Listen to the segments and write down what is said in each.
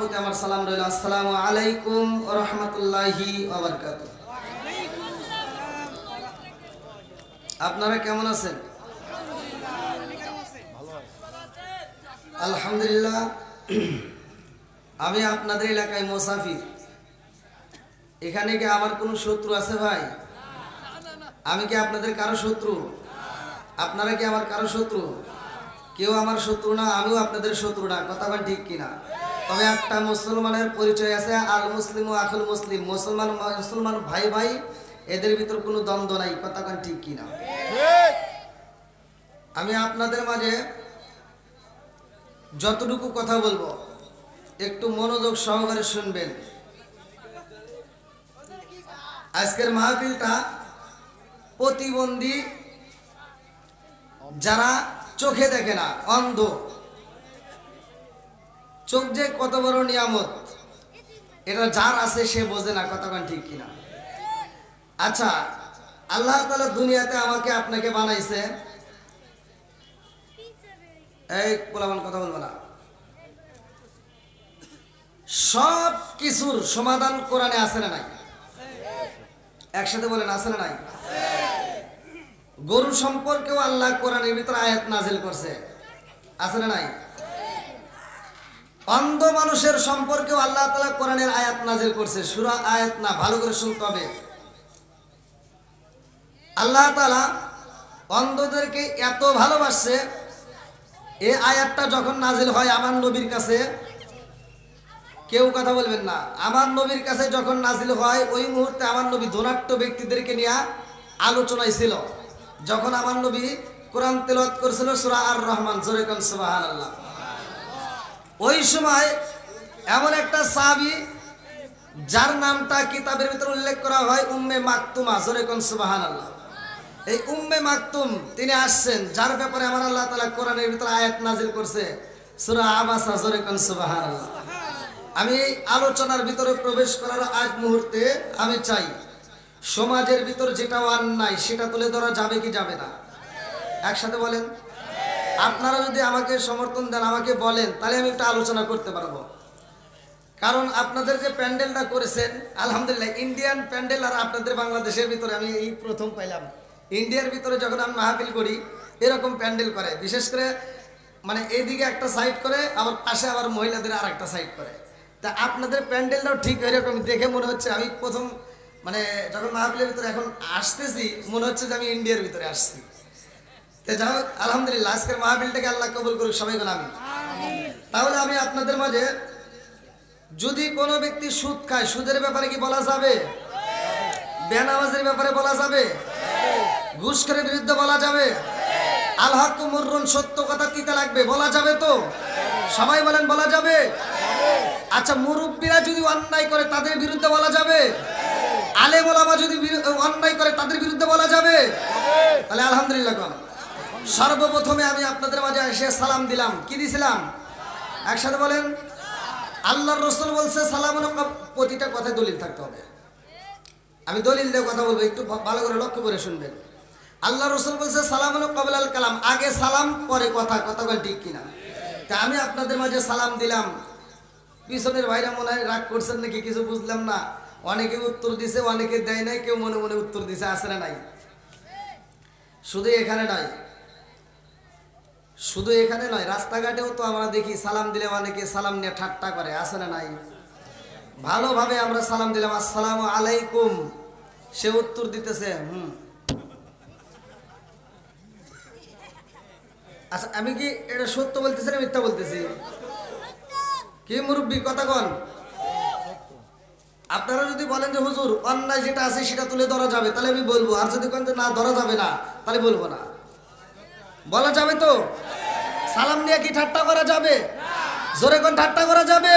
প্রতি আমার সালাম রইল। আসসালামু আলাইকুম ওয়া রাহমাতুল্লাহি ওয়া বারাকাতুহু। আপনারা কেমন আছেন? আলহামদুলিল্লাহ। আমি আপনাদের এলাকায় মুসাফির। এখানে কি আমার কোনো শত্রু আছে ভাই? আমি কি আপনাদের কারো শত্রু? আপনারা কি আমার কারো শত্রু? কেউ আমার শত্রু না, আমিও আপনাদের শত্রু না। কথা বলেন ঠিক কিনা? তবে একটা মুসলমানের পরিচয় আছে, আল মুসলিম ও আখুল মুসলিম। মুসলমান ভাই ভাই, এদের ভিতর কোনো দ্বন্দ্ব নাই। কথা বলেন ঠিক কিনা? আমি আপনাদের মাঝে যতটুকু কথা বলবো একটু মনোযোগ সহকারে শুনবেন। আজকের মাহফিলটা প্রতিবন্ধী, যারা চোখে দেখে না, অন্ধ। চোখ যে কত বড় নিয়ামত, এটা যার আছে সে বোঝে না। কথা বলেন ঠিক কিনা? আচ্ছা, আল্লাহ তাআলা দুনিয়াতে আমাকে আপনাকে বানাইছে। এই পোলাপান কথা বলবো না। সব কিছুর সমাধান কোরআনে আছে না নাই? একসাথে বলেন, আছে না নাই? গরু সম্পর্কেও আল্লাহ কোরআনের ভিতর আয়াত নাজিল করছে, আছে না নাই? অন্ধ মানুষের সম্পর্কেও আল্লাহ তাআলা কোরআনের আয়াত নাজিল করছে। সূরা আয়াত না, ভালো করে শুনতে হবে। আল্লাহ তাআলা অন্ধদেরকে এত ভালোবাসে, এই আয়াতটা যখন নাজিল হয় আমার নবীর কাছে, কেউ কথা বলবেন না, আমার নবীর কাছে যখন নাজিল হয় ওই মুহূর্তে আমার নবী ধনাঢ্য ব্যক্তিদেরকে নিয়ে আলোচনায় ছিল। যখন আমার নবী কোরআন তেলাওয়াত করেছিল সূরা আর রহমান, জোরে কোন সুবহানাল্লাহ। ওই সময় এমন একটা সাহাবী যার নামটা কিতাবের ভিতর উল্লেখ করা হয় উম্মে মাকতুমা, জোরে কোন সুবহানাল্লাহ। এই উম্মে মাকতুম তিনি আসছেন, যার ব্যাপারে আমার আল্লাহ তাআলা কোরআনের ভিতর আয়াত নাজিল করছে সূরা আবাসা, জোরে কোন সুবহানাল্লাহ। আমি আলোচনার ভিতরে প্রবেশ করার আগ মুহূর্তে আমি চাই সমাজের ভিতর যেটা অন্যায় সেটা তুলে ধরা যাবে কি যাবে না? একসাথে বলেন। আপনারা যদি আমাকে সমর্থন দেন, আমাকে বলেন, তাহলে আমি একটা আলোচনা করতে পারবো। কারণ আপনাদের যে প্যান্ডেলটা করেছেন, আলহামদুলিল্লাহ, ইন্ডিয়ান প্যান্ডেল আর আপনাদের বাংলাদেশের ভিতরে আমি এই প্রথম পাইলাম। ইন্ডিয়ার ভিতরে যখন আমি মাহফিল করি এরকম প্যান্ডেল করে, বিশেষ করে মানে এইদিকে একটা সাইড করে, আবার পাশে আবার মহিলাদের আর একটা সাইড করে। তা আপনাদের প্যান্ডেলটাও ঠিক এরকম দেখে মনে হচ্ছে আমি প্রথম মানে যখন মাহফিলের ভিতরে এখন আসতেছি মনে হচ্ছে যে আমি ইন্ডিয়ার ভিতরে আসছি। তো যাই হোক, আলহামদুলিল্লাহ, আজকের মাহফিলটাকে আল্লাহ কবুল করুক, সবাই বলে আমিন। তাহলে আমি আপনাদের মাঝে, যদি কোনো ব্যক্তি সুদ খায়, সুদের ব্যাপারে কি বলা যাবে? বেনামাজের ব্যাপারে বলা যাবে? ঘুষখোরের বিরুদ্ধে বলা যাবে? আল হক মুররুন, সত্য কথা তিতা লাগবে, বলা যাবে তো? সবাই বলেন, বলা যাবে? আচ্ছা, মুরব্বীরা যদি অন্যায় করে তাদের বিরুদ্ধে বলা যাবে? আলেম ওলামা যদি অন্যায় করে তাদের বিরুদ্ধে বলা যাবে? তাহলে আলহামদুলিল্লাহ। সর্বপ্রথমে আমি আপনাদের মাঝে এসে সালাম দিলাম। কি দিছিলাম? একসাথে বলেন। আল্লাহর রাসূল বলছে সালামুন, প্রতিটা কথায় দলিল থাকতে হবে। আমি দলিল দিয়ে কথা বলবো, একটু ভালো করে লক্ষ্য করে শুনবেন। আল্লাহর রাসূল বলছে সালামুন ক্বাবলাল কালাম, আগে সালাম পরে কথা। কথা বল ঠিক কিনা? তা আমি আপনাদের মাঝে সালাম দিলাম। পিছনের ভাইরা মনে হয় রাগ করছেন নাকি কিছু বুঝলাম না। অনেকে উত্তর দিছে, অনেকে দেয় নাই, কেউ মনে মনে উত্তর দিছে, আছে না নাই? শুধু এখানে নয়, শুধু এখানে নয়, রাস্তাঘাটেও তো আমরা দেখি সালাম দিলে অনেকে সালাম নিয়ে ঠাট্টা করে, আছে না নাই? ভালোভাবে আমরা সালাম দিলাম আসসালামু আলাইকুম, সে উত্তর দিতেছে আচ্ছা, আমি কি এটা সত্য বলতেছি না মিথ্যা বলতেছি? কি মুরব্বী, কথা কন। আপনারা যদি বলেন যে হুজুর অন্যায় যেটা আছে সেটা তুলে ধরা যাবে, তাহলে আমি বলবো। আর যদি বলেন যে না, ধরা যাবে না, তাহলে বলবো না। বলা যাবে তো? সালাম নিয়ে কি ঠাট্টা করা যাবে? জোরে কোন ঠাট্টা করা যাবে?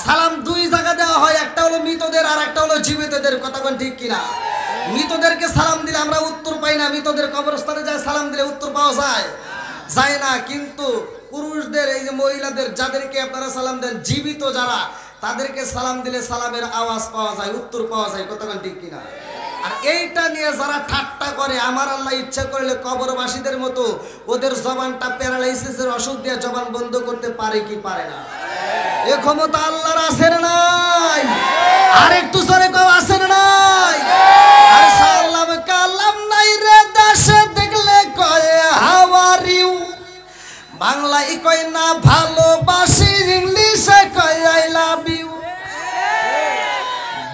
সালাম দুই জায়গা দেওয়া হয়, একটা হলো মৃতদের আর একটা হলো জীবিতদের। কথা কোন ঠিক কিনা? মৃতদেরকে সালাম দিলে আমরা উত্তর পাই না, মৃতদের কবরস্থানে যায় সালাম দিলে উত্তর পাওয়া যায় যায় না। কিন্তু পুরুষদের, এই যে মহিলাদের যাদেরকে আপনারা সালাম দেন, জীবিত যারা, তাদেরকে সালাম দিলে সালামের আওয়াজ পাওয়া যায়, উত্তর পাওয়া যায়। কথা কোন ঠিক কিনা? আর এইটা নিয়ে যারা ঠাট্টা করে, আমার আল্লাহ ইচ্ছা করলে কবরবাসীদের মতো ওদের জবানটা প্যারালাইসিসের ওষুধ দিয়ে জবান বন্ধ করতে পারে কি পারে না? এ ক্ষমতা আল্লাহর আছে না নাই? আর একটু জোরে কেউ আছে না নাই? আর সালাম কালাম নাই রে দেশে দেখলে কয় হাউ আর ইউ, বাংলায় কয় না ভালোবাসি, ইংলিশে কয় আই লাভ ইউ।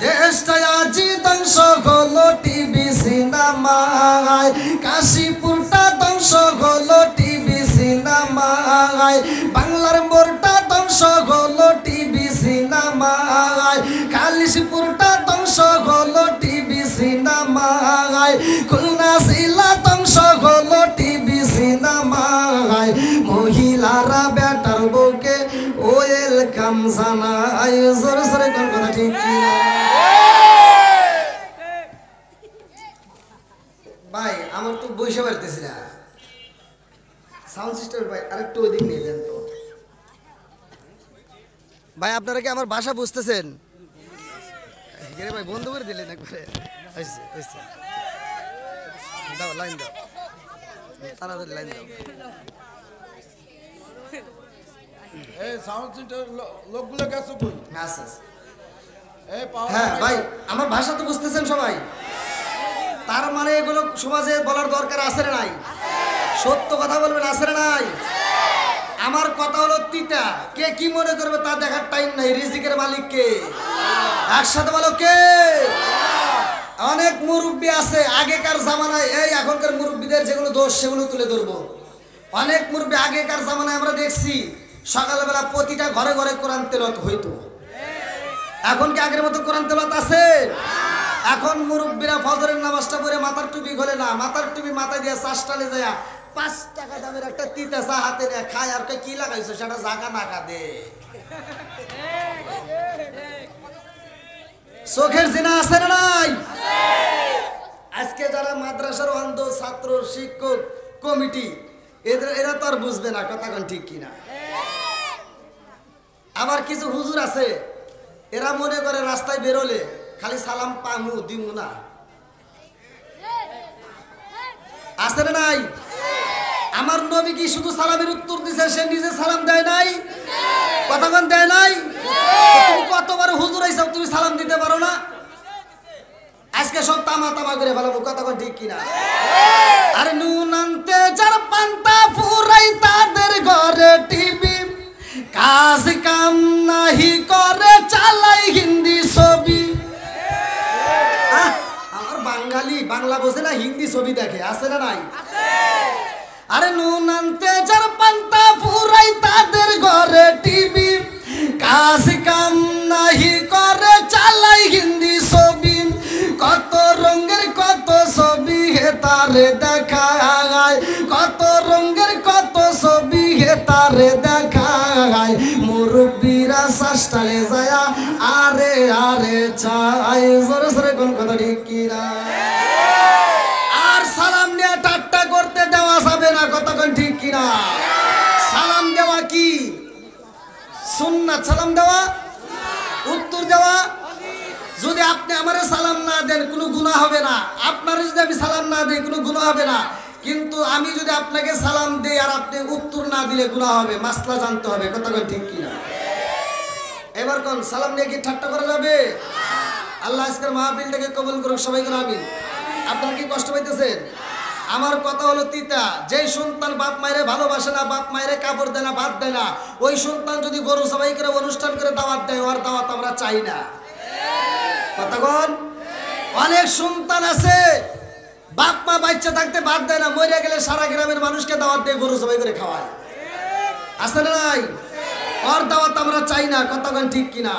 দেশটা আজি ধ্বংস হলো টিভি সিনেমায়, কাশীপুরটা ধ্বংস হলো টিভি সিনেমায়, বাংলার মোড়টা ধ্বংস হলো টিভি সিনেমায়, কালিশপুরটা ধ্বংস হলো টিভি সিনেমায়, খুলনা জেলা ধ্বংস হলো টিভি সিনেমায়। মহিলারা বেটার বউকে ওয়েলকাম জানায়, জোরে জোরে কোন কথা ঠিক কিনা? ভাই আমার তো বসে পারতেছি না, সাউন্ড সিস্টেম ভাই আরেকটু ওইদিক নিয়ে দেন তো। ভাই আপনারা কি আমার ভাষা বুঝতেছেন? ভাই বন্ধ করে দিলেন একবারে। দাও লাইন দাও, তাড়াতাড়ি লাইন দাও। এই সাউন্ড সিস্টেম লোকগুলো গেছে কই? আচ্ছা হ্যাঁ ভাই আমার ভাষা তো বুঝতেছেন সবাই? তার মানে এগুলো সমাজে বলার দরকার আছে না নাই? সত্য কথা বলবেন, আছে না নাই? আমার কথা হলো তিতা, কে কি মনে করবে তা দেখার টাইম নাই। রিজিকের মালিক কে? একসাথে বলো কে? অনেক মুরব্বী আছে আগেকার জামানায়, এই এখনকার মুরব্বীদের যেগুলো দোষ সেগুলো তুলে ধরবো। অনেক মুরব্বী আগেকার জামানায় আমরা দেখছি সকালবেলা প্রতিটা ঘরে ঘরে কোরআন তেলাওয়াত হইতো। এখন কি আগের মতো কোরআন তেলাওয়াত আছে? এখন মুরব্বীরা ফজরের নামাজটা পড়ে মাথার টুপি খোলে না, মাথার টুপি মাথায় দিয়ে চাষটালে যায় 5 টাকা দামের একটা তিতা চা হাতে নিয়ে খায়, আর কি লাগাইছো সেটা জাগা নাকা দে। চোখের জিনা আছে না নাই? আজকে যারা মাদ্রাসার অন্ধ ছাত্র শিক্ষক কমিটি এরা তো আর বুঝবে না কথা কোন ঠিক কিনা। আবার কিছু হুজুর আছে এরা মনে করে রাস্তায় বেরোলে খালি সালাম পামু দিমু না, আছে না নাই? আমার নবী কি শুধু সালামের উত্তর দিছে, সে নিজে সালাম দেয় নাই? কথা কোন দেয় নাই? তুমি কতবার হুজুর আইছো তুমি সালাম দিতে পারো না? আজকে সব তামা তামা করে ফেলাবো, কথা কোন ঠিক কিনা? আর নুন আনতে যার পান্তা ফুরাই তাদের ঘরে টিভি, কাজ কাম নাহি করে চালাই হিন্দি ছবি। আমার বাঙালি বাংলা বোঝে না, হিন্দি ছবি দেখে, আছে না নাই? আরে নুন আনতে যার পান্তা ফুরাই তাদের ঘরে টিভি, কাজ কাম নাহি করে চালাই হিন্দি ছবি, কত রঙের কত ছবি হে তারে দেখায়, কত রঙের কত ছবি হে তারে দেখায়, মুরব্বীরা শাস্তালে যায় আরে আরে চাই, জোরে জোরে কোন কথা ঠিক কিনা? আর সালাম নিয়ে ঠাট্টা করতে দেওয়া যাবে না, কথা কোন ঠিক কিনা? সালাম দেওয়া কি সুন্নাত? সালাম দেওয়া, উত্তর দেওয়া। যদি আপনি আমারে সালাম না দেন কোনো গুনাহ হবে না, আপনার যদি আমি সালাম না দেই কোনো গুনাহ হবে না, কিন্তু আমি যদি আপনাকে সালাম দেই আর আপনি উত্তর না দিলে গুনাহ হবে। মাসলা জানতে হবে, কথা কোন ঠিক কিনা? এবার কোন সালাম নিয়ে কি ঠাট্টা করা যাবে? আল্লাহ আজকের মাহফিলটাকে কবুল করুক, সবাই করে আমিন। আপনারা কি কষ্ট পাইতেছেন? আমার কথা হলো তিতা, যেই সন্তান বাপ মায়েরে ভালোবাসে না, বাপ মায়েরে কাপড় দেয় না, ভাত দেয় না, ওই সন্তান যদি গরু সবাই করে অনুষ্ঠান করে দাওয়াত দেয়, ওর দাওয়াত আমরা চাই না। কতক্ষণ অনেক সন্তান আছে বাপ মা বাচ্চা থাকতে ভাত দেয় না, মরে গেলে সারা গ্রামের মানুষকে দাওয়াত দিয়ে গরু সবাই করে খাওয়ায়, আছে না নাই? ওর দাওয়াত আমরা চাই না, কতক্ষণ ঠিক কিনা?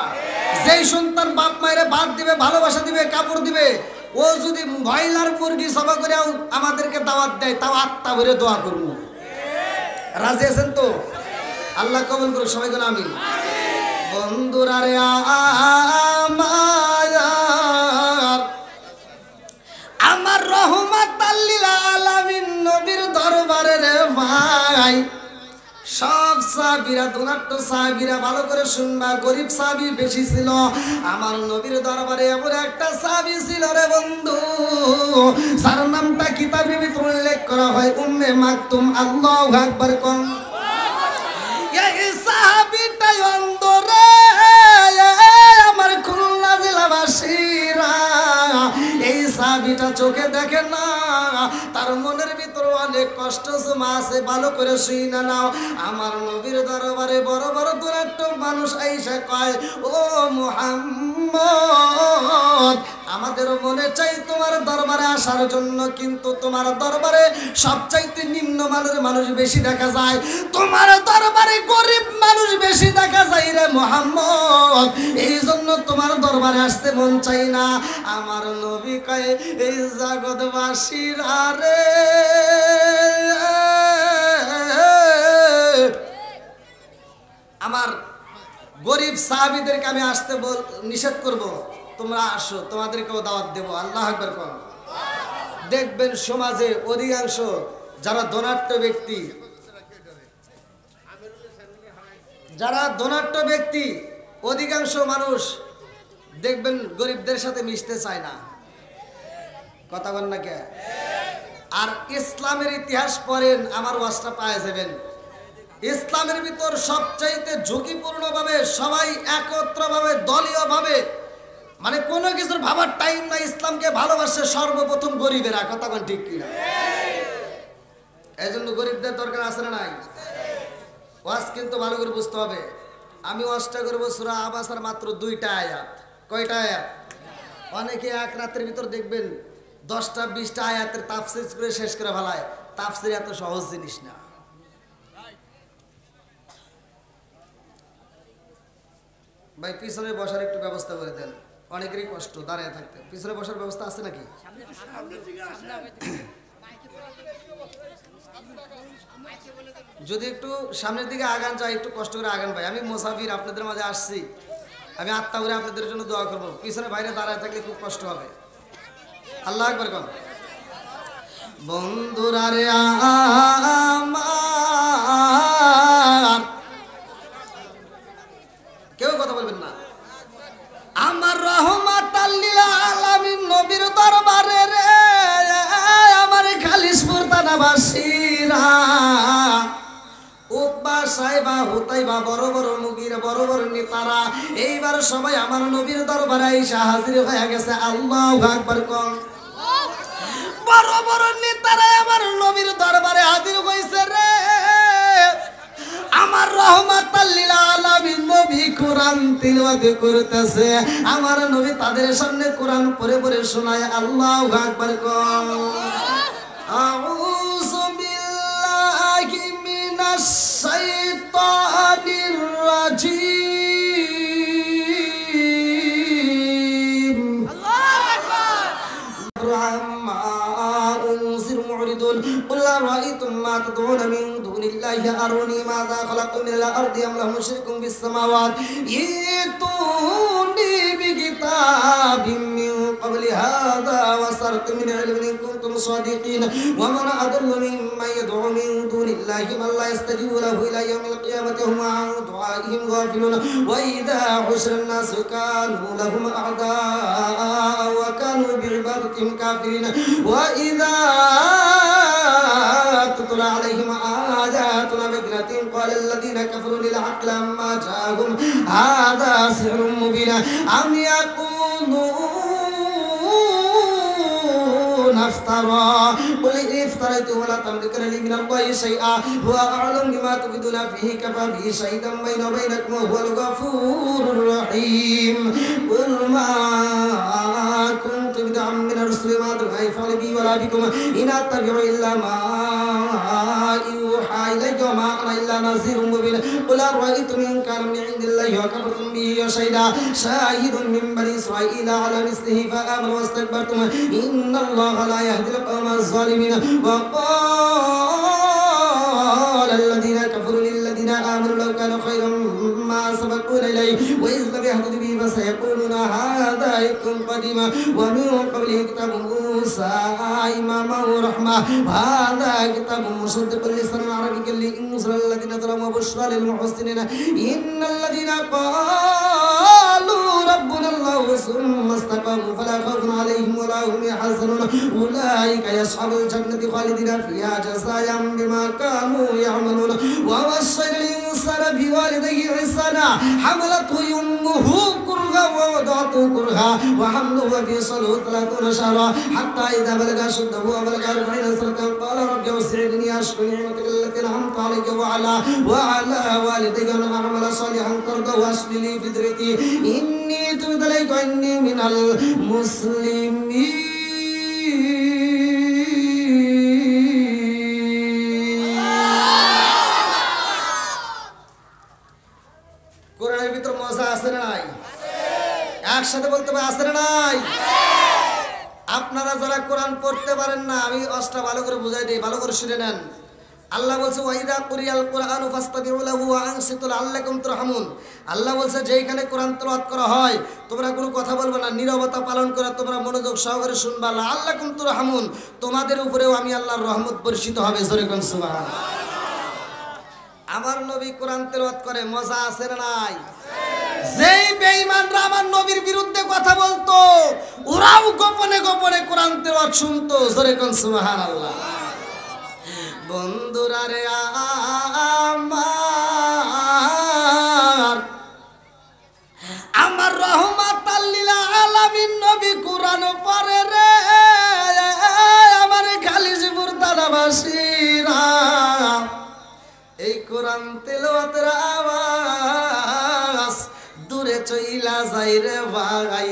যেই সন্তান বাপ মায়েরে ভাত দিবে, ভালোবাসা দিবে, কাপড় দিবে, ও যদি ব্রয়লার মুরগি সভা করে আমাদেরকে দাওয়াত দেয়, তাও আত্মা ভরে দোয়া করবো। রাজি আছেন তো? আল্লাহ কবুল করুক, সবাই করে আমিন। বন্ধুরা রে আমার রহমাত লিল আলামিন নবীর দরবারে রে ভাই, সব সাহাবীরা দুনাট্য সাহাবীরা ভালো করে শুনবা, গরিব সাহাবী বেশি ছিল। আমার নবীর দরবারে এমন একটা সাহাবী ছিল রে বন্ধু, যার নামটা কিতাবের ভিতর উল্লেখ করা হয় উম্মে মাকতুম। আল্লাহু আকবার কোন। এই সাহাবীটা অন্ধ রে কষ্ট জমা আছে ভালো করে শুইনা নাও। আমার নবীর দরবারে বড় বড় দুরাট্ট মানুষ আইসা কয়, ও মুহাম্মদ, আমাদের মনে চাই তোমার দরবারে আসার জন্য, কিন্তু তোমার দরবারে সবচাইতে নিম্নমানের মানুষ বেশি দেখা যায়, তোমার দরবারে গরিব মানুষ বেশি দেখা যায় রে মুহাম্মদ, এই জন্য তোমার দরবারে আসতে মন চাই না। আমার নবী কয়, এই জগৎবাসীরা রে, আমার গরিব সাহাবীদেরকে আমি আসতে নিষেধ করব, তোমরা আসো, তোমাদেরকেও দাওয়াত দেব। আল্লাহু আকবার কোন। দেখবেন সমাজে অধিকাংশ যারা ধনাঢ্য ব্যক্তি, অধিকাংশ মানুষ দেখবেন গরিবদের সাথে মিশতে চায় না। কথা বল না কে? আর ইসলামের ইতিহাস পড়েন, আমার ওয়াজটা পায় যাবেন। ইসলামের ভিতর সবচাইতে ঝুঁকিপূর্ণভাবে সবাই একত্রভাবে দলীয়ভাবে, মানে কোনো কিছুর ভাবার টাইম নাই, ইসলামকে ভালোবাসে সর্বপ্রথম গরিবেরা। কথা কোন ঠিক কিনা? এই জন্য গরিবদের দরকার আছে না নাই? ওয়াজ কিন্তু ভালো করে বুঝতে হবে। আমি ওয়াজটা করবো সূরা আবাসার মাত্র 2টা আয়াত। কয়টা আয়াত? অনেকে এক রাতের ভিতর দেখবেন 10টা 20টা আয়াতের তাফসীর করে শেষ করে ফেলায়। তাফসীর এত সহজ জিনিস না। ভাই পিছনে বসার একটু ব্যবস্থা করে দেন, অনেকেরই কষ্ট দাঁড়িয়ে থাকতে। পিছনে বসার ব্যবস্থা আছে নাকি? যদি একটু সামনের দিকে আগান যায়, একটু কষ্ট করে আগান ভাই। আমি মুসাফির, আপনাদের মাঝে আসছি, আমি আত্মা করে আপনাদের জন্য দোয়া করবো। পিছনে বাইরে দাঁড়ায় থাকলে খুব কষ্ট হবে। আল্লাহু আকবার কোন। বন্ধুরা রে আমার, কেউ কথা বলবেন না। আমার রহমাতাল লিল আলামিন নবীর দরবারে রে, আমার খালিশপুর থানাবাসীরা, উতবা সাইবা হুতাইবা বড় বড় মুগির বড় বড় নেতারা এইবার সবাই আমার নবীর দরবারে আইসা হাজির হয়ে গেছে। আল্লাহু আকবার কোন। বড় বড় নেতারা আমার নবীর দরবারে হাজির হইছে রে। আমার রহমাতাল লিল আলামিন নবী কোরআন তিলাওয়াত করতেছে। আমার নবী তাদের সামনে কোরআন পড়ে পড়ে শোনায়। আল্লাহু আকবার কোন। আউযু বিল্লাহি মিনাশ শাইতানির রাজিম। আল্লাহু আকবার। আম্মা উনজির মুরিদুন কুল রাআইতুম মা তাদউনা মিন দুনিল্লাহি আরুনি মাযা খালাকু মিনাল আরদি আম লাহুম শিরকুম বিস সামাওয়াত ইতুনি বিকিতাবিম মিন ক্বাবলি হাযা ওয়া সারত মিন ইলমিন ইন কুনতুম সাদিকিন ওয়া মান আদাল্লু মিম্মান ইয়াদউ মিন দুনিল্লাহি মান লা ইস্তাজিবু লাহু ইলা ইয়াউমিল কিয়ামাতি হুম আন দুআইহিম গাফিলুন ওয়া ইযা হুশিরান নাসু কানু লাহুম আ'দা'a ওয়া কানু বিইবাদাতিহিম কাফিরিন ওয়া ইযা তুতলা আলাইহিম আয়াতুনা বিগনাতিন ক্বালা আল্লাযীনা কাফারু লিল হাক্কি লাম্মা জাআহুম হাযা সিহরুম মুবিন আম ইয়াকুলুন আফতারা কুল ইফতারাইতু ওয়া লা তামলিকুনা লি মিনাল্লাহি শাইআ হুয়া আ'লামু বিমা তুফিদুনা ফীহি কাফা বিহি শাহিদাম বাইনা ওয়া বাইনাকুম ওয়া হুয়াল গাফুরুর রহিম কুল মা কুনতু বিদআম মিনার রাসূলি মা আদরাই ফালি ওয়া লা বিকুম ইন আত্তাবি'ু ইল্লা মা ইউহা ইলাইকা ওয়া মা আনা ইল্লা নাযিরুম মুবিন কুল আরাআইতুম ইন কানা মিন ইনদিল্লাহি ওয়া কাফারতুম বিহি ওয়া শাহিদা শাহিদুন মিন বানি ইসরাঈলা আলা মিসলিহি ফা আমানু ওয়াস্তাকবারতুম ইন্নাল্লাহা লা ইয়াহদিল কওমাজ জালিমিন ওয়া قال الذين كفروا للذين آمنوا لو كان خيرا ما سبقونا إليه وإذ لم يهتدوا به فسيقولون هذا إفك قديم ومن قبله كتاب موسى إماما ورحمة وهذا كتاب مصدق لسانا عربيا لينذر الذين ظلموا وبشرى للمحسنين إن الذين قالوا ربنا الله ثم استقاموا فلا خوف عليهم ولا هم يحزنون أولئك يصحب الجنة خالدين فيها جزاء بما كانوا يعملون ووصينا الإنسان بوالديه إحسانا حملته أمه كرها وضعت كرها وحمله وفصاله 30 شهرا حتى إذا بلغ أشده وبلغ 40 سنة قال رب أوزعني أشكر نعمتك التي أنعمت علي وعلى والدي وأن أعمل صالحا ترضى وأصلح لي في ذريتي إني تبت إليك وإني من المسلمين কোরআনের ভিতর মজা আছে না নাই? একসাথে বলতে হবে আছে না নাই? আপনারা যারা কোরআন পড়তে পারেন না, আমি অষ্টা ভালো করে বুঝাই দিই, ভালো করে শুনে নেন। আল্লাহ বলছে ওয়াইদা কুরিয়াল কুরআনু ফাসতামিউ লাহু ওয়া আনসিতু লাআল্লাকুম তুরহামুন। আল্লাহ বলছে যেখানে কোরআন তেলাওয়াত করা হয় তোমরা কোনো কথা বলবে না, নীরবতা পালন করে তোমরা মনোযোগ সহকারে শুনবা, লাআল্লাকুম তুরহামুন, তোমাদের উপরেও আমি আল্লাহর রহমত বর্ষিত হবে। জোরে কোন সুবহানাল্লাহ। আমার নবী কোরআন তেলাওয়াত করে, মজা আছে না নাই? যেই বেঈমানরা আমার নবীর বিরুদ্ধে কথা বলতো ওরাও গোপনে গোপনে কোরআন তেলাওয়াত শুনতো। জোরে কোন সুবহানাল্লাহ। বন্ধুরা রে আমার রহমাতাল লিল আলামিন নবী কোরআন পড়ে রে, আমার খালিশপুর দাদাবাসীরা এই কোরআন তেলাওয়াতের আওয়াজ দূরে চইলা যাই রে ভাই।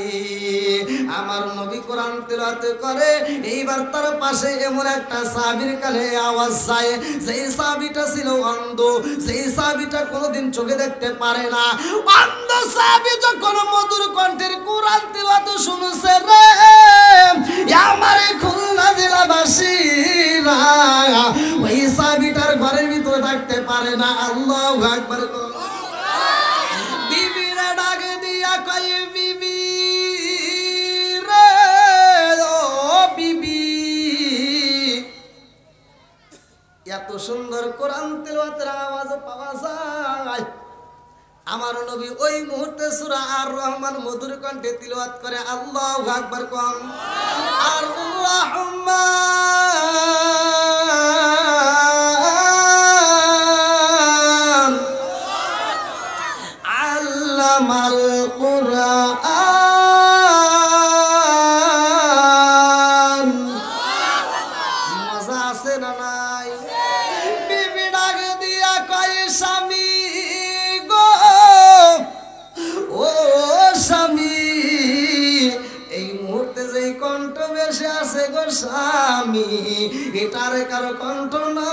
আমার নবী কোরআন তেলাওয়াত করে, এইবার তার পাশে এমন একটা সাহাবীর কানে আওয়াজ যায়, যেই সাহাবীটা ছিল অন্ধ, যেই সাহাবীটা কোনোদিন চোখে দেখতে পারে না। অন্ধ সাহাবী যখন মধুর কণ্ঠের কোরআন তেলাওয়াত শুনছে রে, আমার খুলনা জেলাবাসীরা ওই সাহাবীটার ঘরের ভিতরে থাকতে পারে না। আল্লাহু আকবার। বিবিরা ডাক দিয়া কই বিবি রে, ও বিবি, এত সুন্দর কোরআন তেলাওয়াতের আওয়াজ পাওয়া যায়। আমার নবী ওই মুহূর্তে সূরা আর রহমান মধুর কণ্ঠে তিলাওয়াত করে। আল্লাহু আকবার কোন। আর রহমান আল্লামাল কুরআন। মজা আছে না নাই? বিবি ডাক দিয়া কয় স্বামী গো, ও স্বামী, এই মুহূর্তে যেই কণ্ঠ বেশি আছে গো স্বামী, এটার কারো কণ্ঠ না,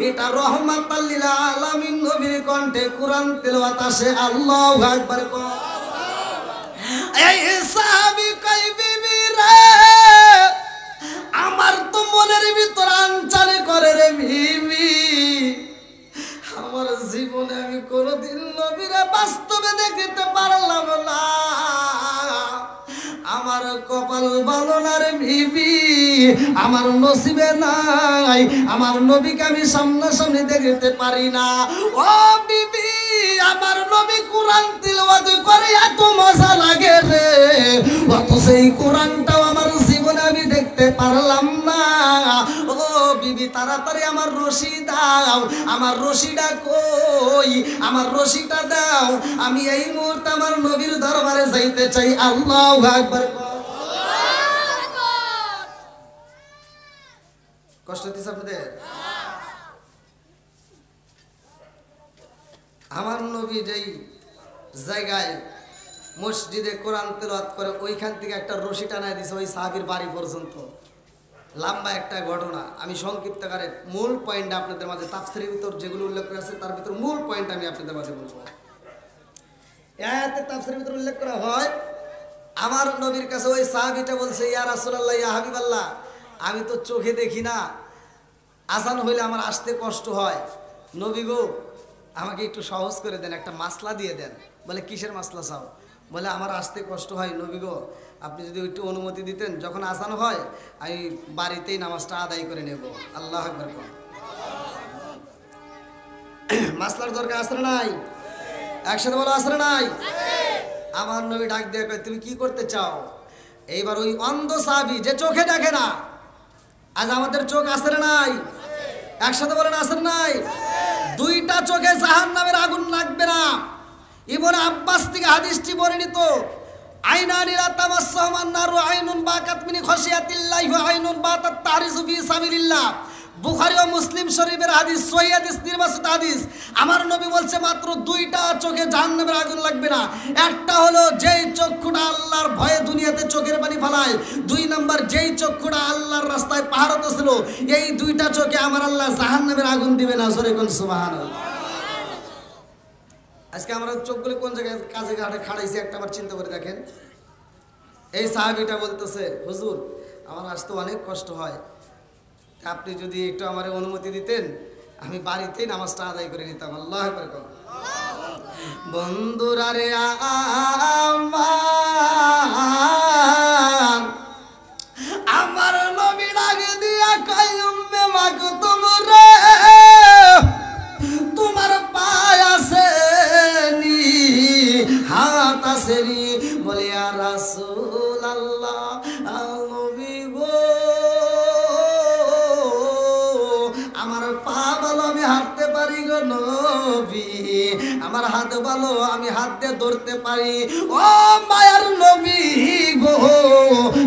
এটা রহমাতাল লিল আলামিন নবীর কণ্ঠে কোরআন তেলাওয়াত আসে। আল্লাহু আকবার। এই সাহাবী কই বিবি রে, আমার তো মনের ভিতর আনচানে করে রে বিবি, আমার জীবনে আমি কোনোদিন নবীরে বাস্তবে দেখতে পারলাম না, আমার কপাল ভালো না রে বিবি, আমার নসিবে নাই, আমার নবীকে আমি সামনাসামনি দেখতে পারি না। ও বিবি, আমার নবী কোরআন তিলাওয়াত করে এত মজা লাগে রে, অত সেই কোরআনটাও আমার জীবনে আমি দেখতে পারলাম না। ও বিবি, তাড়াতাড়ি আমার রশি দাও, আমার রশিটা কই, আমার রশিটা দাও, আমি এই মুহূর্তে আমার নবীর দরবারে যাইতে চাই। আল্লাহু আকবার। কষ্ট হচ্ছে আপনাদের? আমার নবী যেই জায়গায় মসজিদে কোরআন তেলাওয়াত করে ওইখান থেকে একটা রশি টানায় দিছে ওই সাহাবীর বাড়ি পর্যন্ত। লম্বা একটা ঘটনা, আমি সংক্ষিপ্ত আকারে মূল পয়েন্ট আপনাদের মাঝে, তাফসীরের ভিতর যেগুলো উল্লেখ করা আছে তার ভিতর মূল পয়েন্ট আমি আপনাদের মাঝে বলবো। আয়াতে তাফসীরের ভিতর উল্লেখ করা হয়, আমার নবীর কাছে ওই সাহাবীটা বলছে, ইয়া রাসূলুল্লাহ, ইয়া হাবিবাল্লাহ, আমি তো চোখে দেখি না, আজান হইলে আমার আসতে কষ্ট হয়, নবী গো আমাকে একটু সহজ করে দেন, একটা মাসলা দিয়ে দেন। বলে কিসের মাসলা চাও? বলে আমার আসতে কষ্ট হয়, নবী গো আপনি যদি একটু অনুমতি দিতেন, যখন আজান হয় আমি বাড়িতেই নামাজটা আদায় করে নেব। আল্লাহু আকবার। মাসলার দরকার আছে না নাই? একসাথে বলো, আছে না নাই? আমার নবী ডাক দিয়ে কয়, তুমি কি করতে চাও? এইবার ওই অন্ধ সাহাবী যে চোখে দেখে না, আজ আমাদের চোখ আছে না নাই? একসাথে বলেন, আছে না নাই? দুইটা চোখে জাহান্নামের আগুন লাগবে না। ইবনে আব্বাস থেকে হাদিসটি বর্ণিত, আইনানি লা তামাসসাহুম আন-নারু আইনুন বাকাত মিন খাশিয়াতিল্লাহি ওয়া আইনুন বাতাত তাহরিসু ফি সাবিলিল্লাহ। বুখারী ও মুসলিম শরীফের হাদিস, সহিহ হাদিস, নির্বাচিত হাদিস। আমার নবী বলছে মাত্র দুইটা চোখে জাহান্নামের আগুন লাগবে না। একটা হলো যেই চক্ষুটা আল্লাহর ভয়ে দুনিয়াতে চোখের পানি ফেলায়, দুই নাম্বার যেই চক্ষুটা আল্লাহর রাস্তায় পাহারাতে ছিল, এই দুইটা চোখে আমার আল্লাহ জাহান্নামের আগুন দিবে না। জোরে কোন সুবহানাল্লাহ। আজকে আমরা চোখগুলো কোন জায়গায় কাজে ঘাটে খাড়াইছি একটা বার চিন্তা করে দেখেন। এই সাহাবীটা বলতেছে, হুজুর আমার আসতে অনেক কষ্ট হয়, আপনি যদি একটু আমার অনুমতি দিতেন আমি বাড়িতেই নামাজটা আদায় করে নিতাম। আল্লাহু আকবার। বন্ধুরা রে আমার নবী ডাকে দিয়া কয় উম্মে মাকতুম রে, তোমার পায় আছে নি, হাত আছে নি? বলে ইয়া রাসূলুল্লাহ, নবী গো আমার পা ভালো আমি হাঁটতে পারি গো নবী, আমার হাত ভালো আমি হাত দিয়ে ধরতে পারি। ও মায়ার নবী গো,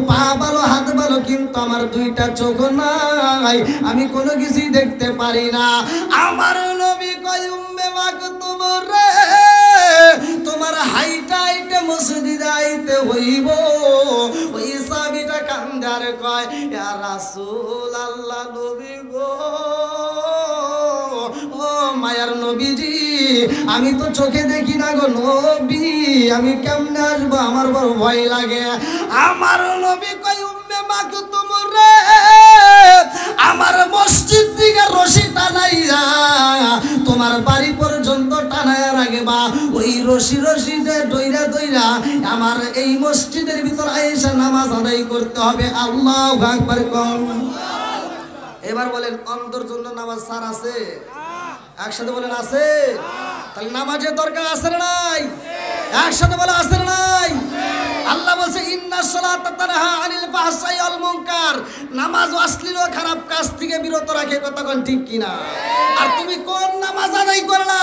পা ভালো হাত ভালো কিন্তু আমার দুইটা চোখ নাই, আমি কোনো কিছুই দেখতে পারি না। আমার নবী কয় উম্মে মাকতুম রে, তোমার হাইটা হাইটা মসজিদে আইতে হইব। ওই সাহাবীটা কান্দার কয় ইয়া রাসূলুল্লাহ, নবী গো, ও মায়ার নবীজি আমি তো চোখে দেখি না গো নবী, আমি কেমনে আসবো, আমার বড় ভয় লাগে। আমার নবী কয় উম্মে মাকতুম রে, আমার মসজিদ দিকে রশি টানাইয়া তোমার বাড়ি পর্যন্ত টানায়া রাখবা। ওই রশি রশিতে দইরা দইরা আমার এই মসজিদের ভিতর আয়েশা নামাজ আদায় করতে হবে। আল্লাহু আকবার। এবার বলেন অন্তর জন্য নামাজ সার আছে? একসাথে বলেন আছে। তাহলে নামাজের দরকার আছে না নাই? একসাথে বলে আছে না নাই? আল্লাহ বলছে ইন্নাস সালাতা তানহা আনিল ফাহশাই ওয়াল মুনকার, নামাজ অশ্লীল ও খারাপ কাজ থেকে বিরত রাখে। কথা কোন ঠিক কিনা? আর তুমি কোন নামাজ আদায় করলা?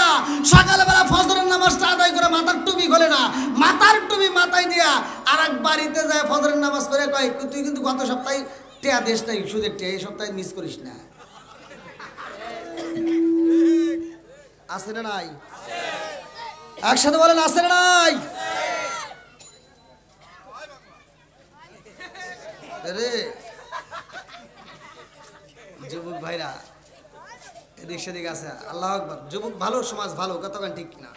সকালবেলা ফজরের নামাজটা আদায় করে মাথার টুপি খোলে না, মাথার টুপি মাথায় দিয়া আরেক বাড়িতে যায় ফজরের নামাজ পড়ে কয় তুই কিন্তু গত সপ্তাহে টিয়া দেশ নাই, সুদের টিয়া, এই সপ্তাহে মিস করিস না। আছে না নাই? একসাথে বলেন আছে না নাই? রে যুবক ভাইরা এদিক সেদিক আছে। আল্লাহু আকবার। যুবক ভালো, সমাজ ভালো। কতক্ষণ ঠিক কিনা?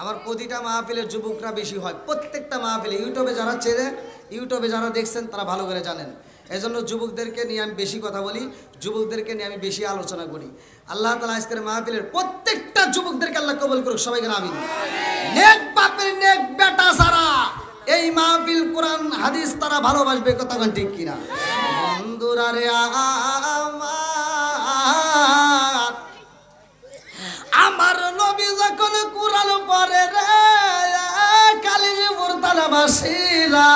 আমার প্রতিটা মাহফিলের যুবকরা বেশি হয়, প্রত্যেকটা মাহফিলে। ইউটিউবে যারা ছেড়ে, ইউটিউবে যারা দেখছেন তারা ভালো করে জানেন। এজন্য যুবকদেরকে নিয়ে আমি বেশি কথা বলি, যুবকদেরকে নিয়ে আমি বেশি আলোচনা করি। আল্লাহ তাআলা আজকের মাহফিলের প্রত্যেকটা যুবকদেরকে আল্লাহ কবুল করুক। সবাইকে আমিন। নেক বাপের নেক বেটা সারা এই মাহফিল কোরআন হাদিস তারা ভালোবাসবে। কতক্ষণ ঠিক কিনা? বন্ধুরা রে আমার নবী যখন কোরআন পড়ে রে, কালিজে মুরতালা বাসিরা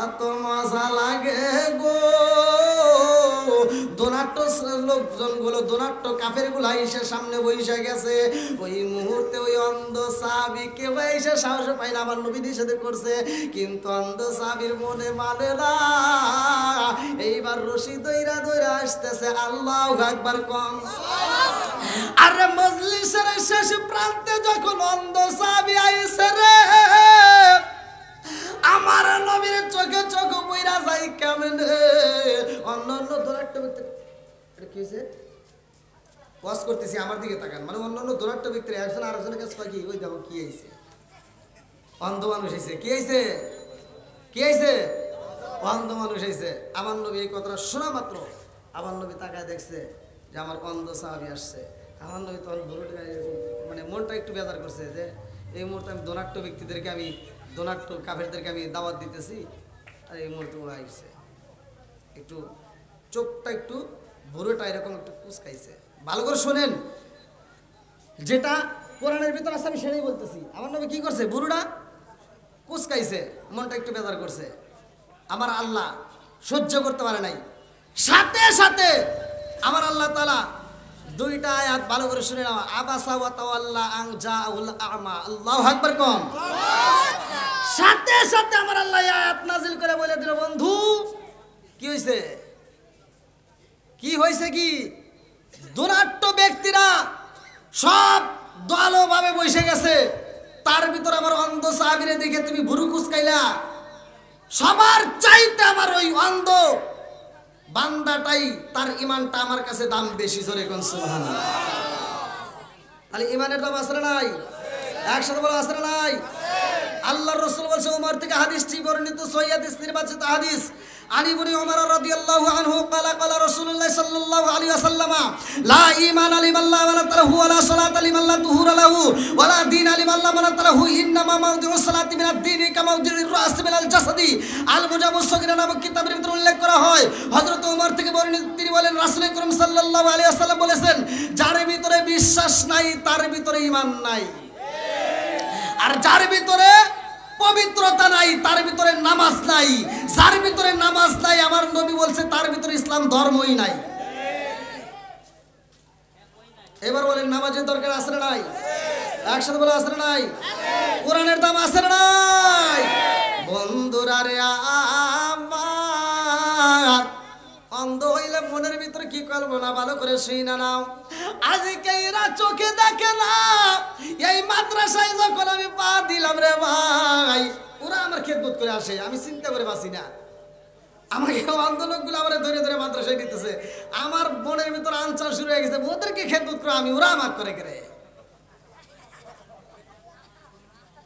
এত মজা লাগে গো। দোনাট্য লোকজনগুলো, দোনাট্য কাফের গুলো এসে সামনে বসে গেছে। ওই মুহূর্তে ওই অন্ধ সাহাবী কেউ এসে সাহস পায় না, আমার নবী নিষেধ করছে, কিন্তু অন্ধ সাহাবীর মনে মানে না। এইবার রশি দইরা দইরা আসতেছে। আল্লাহু আকবার কম। আরে মজলিসের শেষ প্রান্তে যখন অন্ধ সাহাবী আইছে রে, আমার নবীর চোখে চোখ বইরা যাই কেমনে। অন্য অন্য দোরাট্য ব্যক্তি, এটা কি হয়েছে? ওয়াজ করতেছি, আমার দিকে তাকান। মানে অন্য অন্য দোরাট্য ব্যক্তির একজন আরেকজনের কাছে কয় কি, ওই দেখো কি আইছে, অন্ধ মানুষ আইছে। কি আইছে? কি আইছে? অন্ধ মানুষ আইছে। আমার নবী এই কথাটা শোনা মাত্র আমার নবী তাকায় দেখছে যে আমার অন্ধ সাহাবী আসছে। আমার নবী তখন মানে মনটা একটু বেজার করছে যে এই মুহূর্তে আমি দোনাট্য ব্যক্তিদেরকে, আমি দোনাট্য কাফেরদেরকে আমি দাওয়াত দিতেছি, আর এই মুহূর্তে ও আইছে। একটু চোখটা একটু বুড়োটা এরকম একটু কুচকাইছে। ভালো করে শোনেন, যেটা কোরআনের ভিতর আছে আমি সেটাই বলতেছি। আমার নবী কি করছে? বুড়োটা কুচকাইছে, মনটা একটু বেজার করছে। আমার আল্লাহ সহ্য করতে পারে নাই, সাথে সাথে আমার আল্লাহ তাআলা দুইটা আয়াত ভালো করে শুনে নাও। আবাসা ওয়া তাওয়াল্লা আন জাআউল আ'মা। আল্লাহু আকবার কম। সাথে আমার আল্লাহ আয়াত নাজিল করে বলে দিল, বন্ধু কি হয়েছে, কি হয়েছে, কি দুরাট্য ব্যক্তিরা সব দলভাবে বসে গেছে, তার ভিতর আমার অন্ধ সাহাবীরে দেখে তুমি ভুরু কুচকাইলা। সবার চাইতে আমার ওই অন্ধ বান্দাটাই, তার ইমানটা আমার কাছে দাম বেশি। জোরে কোন সুবহানাল্লাহ। তাহলে ইমানের দাম আছে না নাই? একসাথে বলা আছে না নাই? আল্লাহর রাসূল বলেছে, ওমর থেকে হাদিসটি বর্ণিত, সহিহ হাদিস, নির্বাচিত হাদিস। আলী ইবনে ওমর রাদিয়াল্লাহু আনহু ক্বালা ক্বালা রাসূলুল্লাহ সাল্লাল্লাহু আলাইহি ওয়াসাল্লাম, লা ঈমান লিমান লা মানাত লাহু ওয়া লা সালাতা লিমান লা তুহুরা লাহু ওয়া লা দীন লিমান লা মানাত লাহু, ইন্নামা মাওদিউস সালাতি মিনাদ দীনি কামা মাওদিউর রাস মিনাল জাসাদি। আল মুজাবুস সগীরা নামক কিতাবের ভিতরে উল্লেখ করা হয়, হযরত ওমর থেকে বর্ণিত, তিনি বলেন, রাসূল আকরাম সাল্লাল্লাহু আলাইহি ওয়াসাল্লাম বলেছেন, যার ভিতরে বিশ্বাস নাই তার ভিতরে ঈমান নাই, আর যার ভিতরে পবিত্রতা নাই তার ভিতরে নামাজ নাই, যার ভিতরে নামাজ নাই আমার নবী বলছে তার ভিতরে ইসলাম ধর্মই নাই। এবার বলেন, নামাজের দরকার আছে না নাই? একসাথে বলে আছে না নাই? কোরআনের দাম আছে না নাই? বন্ধুরা রে আমার, অন্ধ হইলে মনের ভিতরে কি কল্পনা ভালো করে শুই না নাও। আজকে এরা চোখে দেখে না, এই মাদ্রাসায় যখন আমি পা দিলাম রে ভাই, ওরা আমার খেদমত করে আসে, আমি চিন্তা করে বাঁচি না। আমাকে অন্ধ লোকগুলো আমার ধরে ধরে মাদ্রাসায় দিতেছে, আমার মনের ভিতরে আনচার শুরু হয়ে গেছে, ওদেরকে খেদমত করে আমি, ওরা আমাকে করে করে।